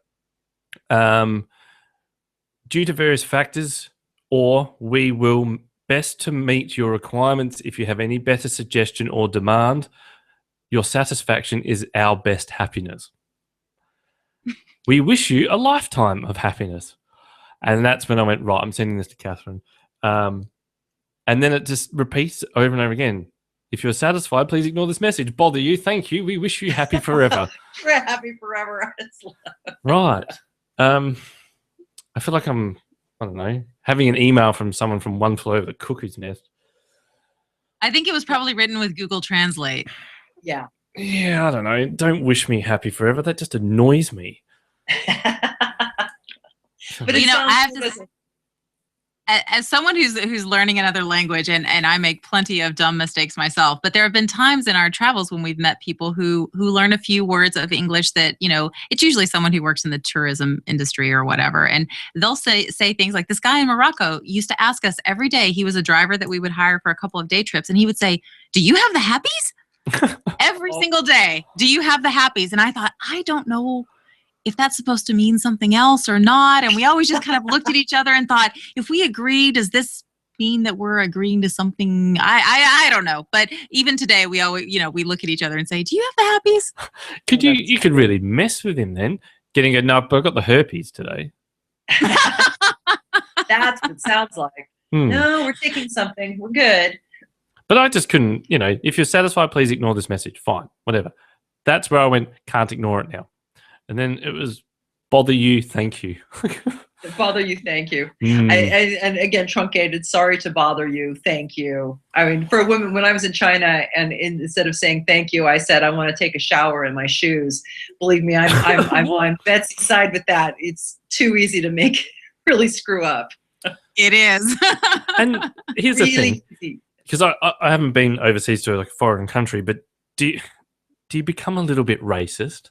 due to various factors, or we will best to meet your requirements. If you have any better suggestion or demand, your satisfaction is our best happiness. We wish you a lifetime of happiness. And that's when I went, right, I'm sending this to Catherine. And then it just repeats over and over again. If you're satisfied, please ignore this message. Bother you, thank you. We wish you happy forever. We're happy forever. Right. I feel like I'm, I don't know, having an email from someone from One Flew Over the Cuckoo's Nest. I think it was probably written with Google Translate. Yeah. Yeah, I don't know. Don't wish me happy forever. That just annoys me. But I have to say, as someone who's learning another language, and I make plenty of dumb mistakes myself, but there have been times in our travels when we've met people who learn a few words of English that, it's usually someone who works in the tourism industry or whatever, and they'll say things like, this guy in Morocco used to ask us every day. He was a driver that we would hire for a couple of day trips, and he would say, "Do you have the happies?" Every single day. "Do you have the happies?" And I thought, I don't know if that's supposed to mean something else or not. And we always just kind of looked at each other and thought, if we agree, does this mean that we're agreeing to something? I don't know. But even today, we always, we look at each other and say, "Do you have the happies?" You could really mess with him then. Getting a no, but I got the herpes today. That's what it sounds like. No, we're taking something. We're good. But I just couldn't, if you're satisfied, please ignore this message. Fine, whatever. That's where I went, can't ignore it now. And then it was, bother you, thank you. Bother you, thank you. And again, truncated, sorry to bother you, thank you. I mean, for women, when I was in China, and instead of saying thank you, I said, I want to take a shower in my shoes. Believe me, I'm on Betsy's side with that. It's too easy to make really screw up. It is. And here's the thing, because I haven't been overseas to like a foreign country, but do you become a little bit racist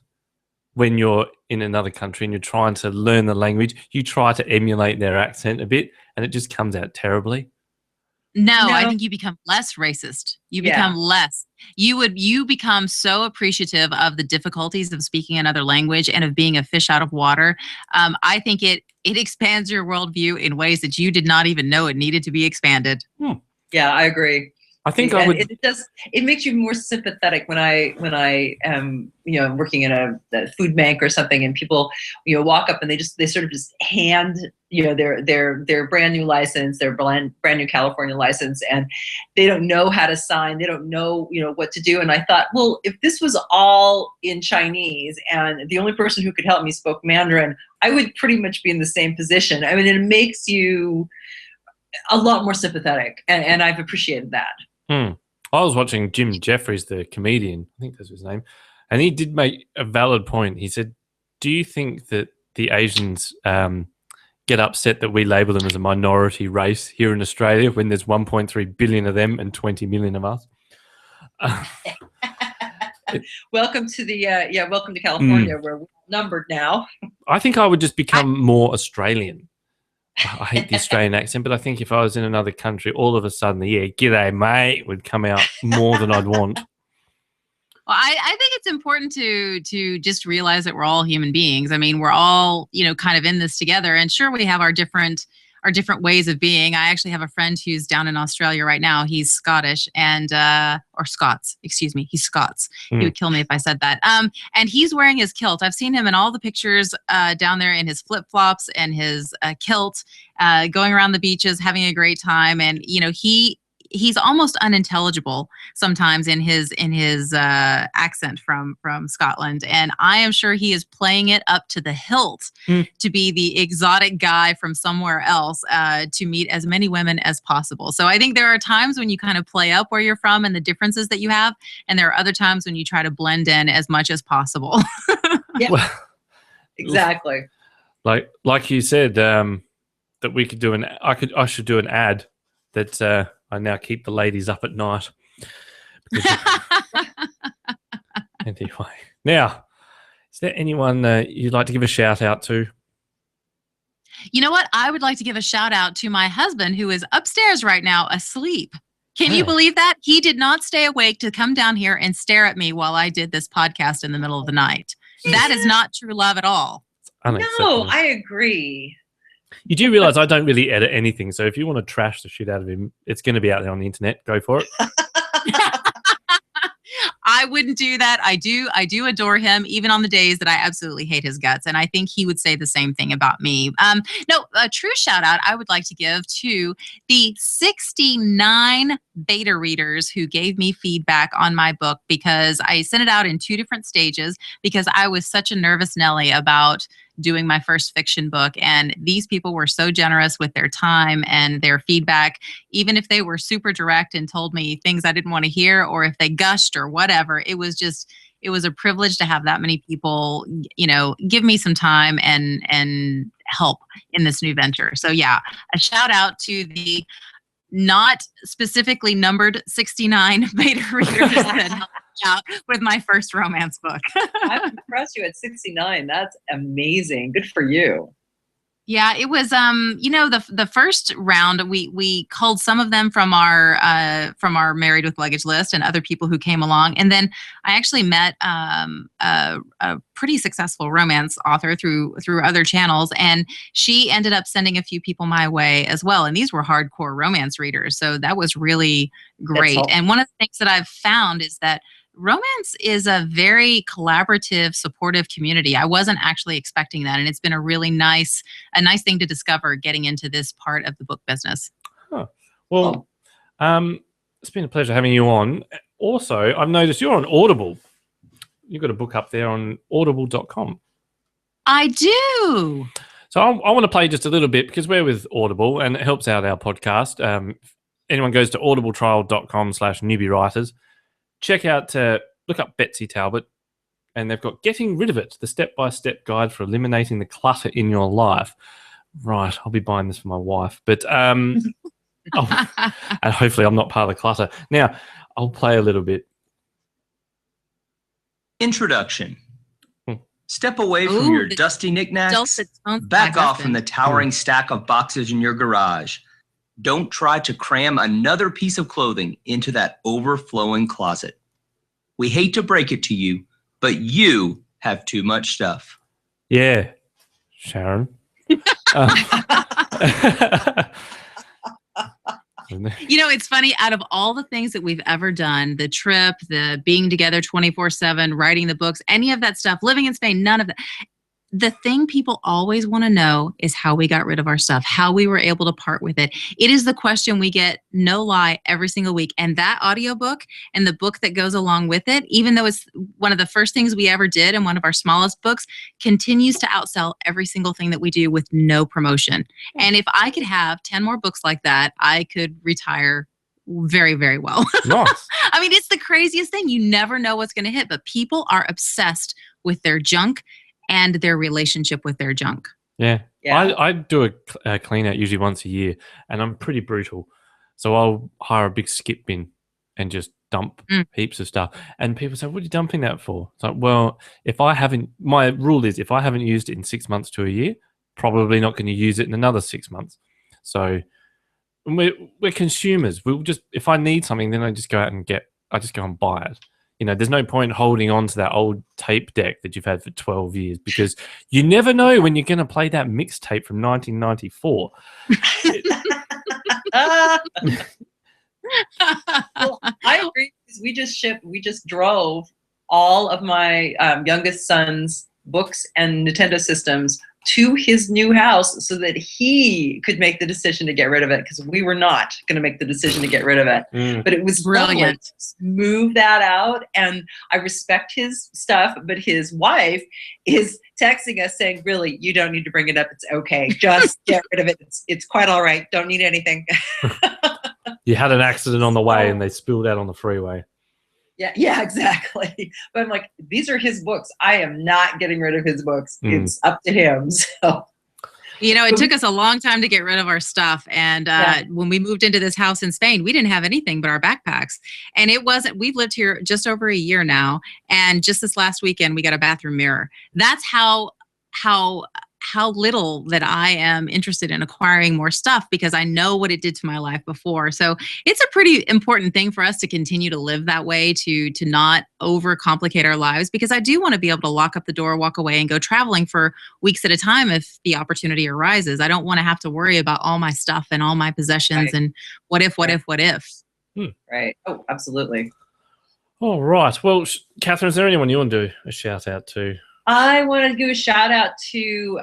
when you're in another country and you're trying to learn the language? You try to emulate their accent a bit, and it just comes out terribly. No, I think you become less racist. You become less. You become so appreciative of the difficulties of speaking another language and of being a fish out of water. I think it expands your worldview in ways that you did not even know it needed to be expanded. Yeah, I agree. I think I would. It makes you more sympathetic when I am working in a food bank or something, and people walk up and they sort of just hand their brand new license, their brand new California license, and they don't know how to sign, they don't know what to do. And I thought, well, if this was all in Chinese and the only person who could help me spoke Mandarin, I would pretty much be in the same position. I mean, it makes you a lot more sympathetic, and I've appreciated that. I was watching Jim Jeffries, the comedian, I think that's his name, and he did make a valid point. He said, do you think that the Asians get upset that we label them as a minority race here in Australia when there's 1.3 billion of them and 20 million of us? Welcome to welcome to California, where we're numbered now. I think I would just become more Australian. I hate the Australian accent, but I think if I was in another country, all of a sudden the g'day mate would come out more than I'd want. Well, I think it's important to just realize that we're all human beings. I mean, we're all, kind of in this together. And sure, we have our different ways of being. I actually have a friend who's down in Australia right now. He's Scottish or Scots, excuse me. He's Scots. He would kill me if I said that. And he's wearing his kilt. I've seen him in all the pictures down there in his flip-flops and his kilt, going around the beaches, having a great time. And, he's almost unintelligible sometimes in his accent from Scotland, and I am sure he is playing it up to the hilt to be the exotic guy from somewhere else to meet as many women as possible. So I think there are times when you kind of play up where you're from and the differences that you have, and there are other times when you try to blend in as much as possible. Yeah, well, exactly. Like you said, that we could do I should do an ad that. I now keep the ladies up at night. Anyway, now, is there anyone you'd like to give a shout out to? You know what? I would like to give a shout out to my husband, who is upstairs right now asleep. Can you believe that? He did not stay awake to come down here and stare at me while I did this podcast in the middle of the night. That is not true love at all. No, I agree. You do realize I don't really edit anything, so if you want to trash the shit out of him, it's going to be out there on the internet. Go for it. I wouldn't do that. I do adore him, even on the days that I absolutely hate his guts, and I think he would say the same thing about me. No, a true shout out I would like to give to the 69 beta readers who gave me feedback on my book, because I sent it out in 2 different stages because I was such a nervous Nelly about doing my first fiction book. And these people were so generous with their time and their feedback, even if they were super direct and told me things I didn't want to hear, or if they gushed or whatever. It was a privilege to have that many people, give me some time and help in this new venture. So yeah, a shout out to the not specifically numbered 69 beta readers that helped out with my first romance book. I'm impressed you at 69. That's amazing. Good for you. Yeah, it was the first round we culled some of them from our Married with Luggage list and other people who came along, and then I actually met a pretty successful romance author through other channels, and she ended up sending a few people my way as well, and these were hardcore romance readers, so that was really great. And one of the things that I've found is that romance is a very collaborative, supportive community. I wasn't actually expecting that, and it's been a really nice thing to discover getting into this part of the book business. Huh. Well, it's been a pleasure having you on. Also, I've noticed you're on Audible. You've got a book up there on audible.com. I do. So I want to play just a little bit because we're with Audible and it helps out our podcast. If anyone goes to audibletrial.com/newbiewriters, check out, look up Betsy Talbot, and they've got Getting Rid of It, the step-by-step guide for eliminating the clutter in your life. Right, I'll be buying this for my wife, but and hopefully I'm not part of the clutter. Now, I'll play a little bit. Introduction. Step away from your dusty knickknacks. Back off from the towering stack of boxes in your garage. Don't try to cram another piece of clothing into that overflowing closet. We hate to break it to you, but you have too much stuff. Yeah, Sharon. It's funny. Out of all the things that we've ever done, the trip, the being together 24/7, writing the books, any of that stuff, living in Spain, none of that. The thing people always want to know is how we got rid of our stuff, how we were able to part with it. It is the question we get, no lie, every single week. And that audiobook and the book that goes along with it, even though it's one of the first things we ever did and one of our smallest books, continues to outsell every single thing that we do with no promotion. And if I could have 10 more books like that, I could retire very, very well. Nice. I mean, it's the craziest thing. You never know what's going to hit, but people are obsessed with their junk and their relationship with their junk. Yeah. I do a clean out usually once a year, and I'm pretty brutal. So I'll hire a big skip bin and just dump heaps of stuff. And people say, what are you dumping that for? It's like, well, my rule is if I haven't used it in 6 months to a year, probably not going to use it in another 6 months. So we're consumers. We'll just, if I need something, then I just go out and buy it. There's no point holding on to that old tape deck that you've had for 12 years because you never know when you're going to play that mixtape from 1994. Well, I agree because we just drove all of my youngest son's books and Nintendo systems to his new house so that he could make the decision to get rid of it because we were not going to make the decision to get rid of it. But it was brilliant to move that out. And I respect his stuff, but his wife is texting us saying, really, you don't need to bring it up. It's okay. Just get rid of it. It's quite all right. Don't need anything. You had an accident on the way and they spilled out on the freeway. Yeah, exactly. But I'm like, these are his books. I am not getting rid of his books. It's up to him. So, it took us a long time to get rid of our stuff. And when we moved into this house in Spain, we didn't have anything but our backpacks. And we've lived here just over a year now. And just this last weekend, we got a bathroom mirror. That's how little that I am interested in acquiring more stuff because I know what it did to my life before. So it's a pretty important thing for us to continue to live that way, to not overcomplicate our lives, because I do want to be able to lock up the door, walk away, and go traveling for weeks at a time if the opportunity arises. I don't want to have to worry about all my stuff and all my possessions and what if. Right. Oh, absolutely. All right. Well, Catherine, is there anyone you want to do a shout out to? I want to give a shout out to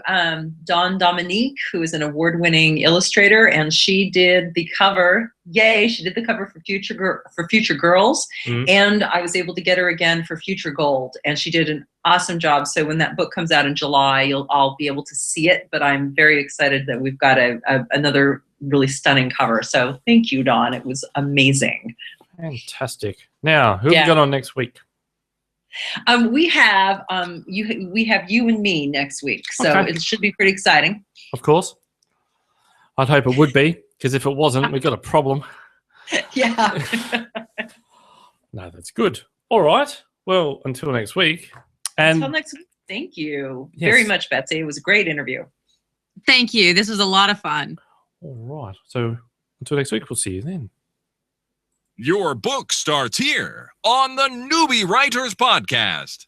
Dawn Dominique, who is an award-winning illustrator, and she did the cover. Yay! She did the cover for Future Girls, and I was able to get her again for Future Gold, and she did an awesome job. So when that book comes out in July, you'll all be able to see it. But I'm very excited that we've got another really stunning cover. So thank you, Dawn. It was amazing. Fantastic. Now, who have we got on next week? We have you and me next week, so it should be pretty exciting. Of course, I'd hope it would be, because if it wasn't, we've got a problem. Yeah. No, that's good. All right. Well, until next week. Until next week. Thank you very much, Betsy. It was a great interview. Thank you. This was a lot of fun. All right. So until next week, we'll see you then. Your book starts here on the Newbie Writers Podcast.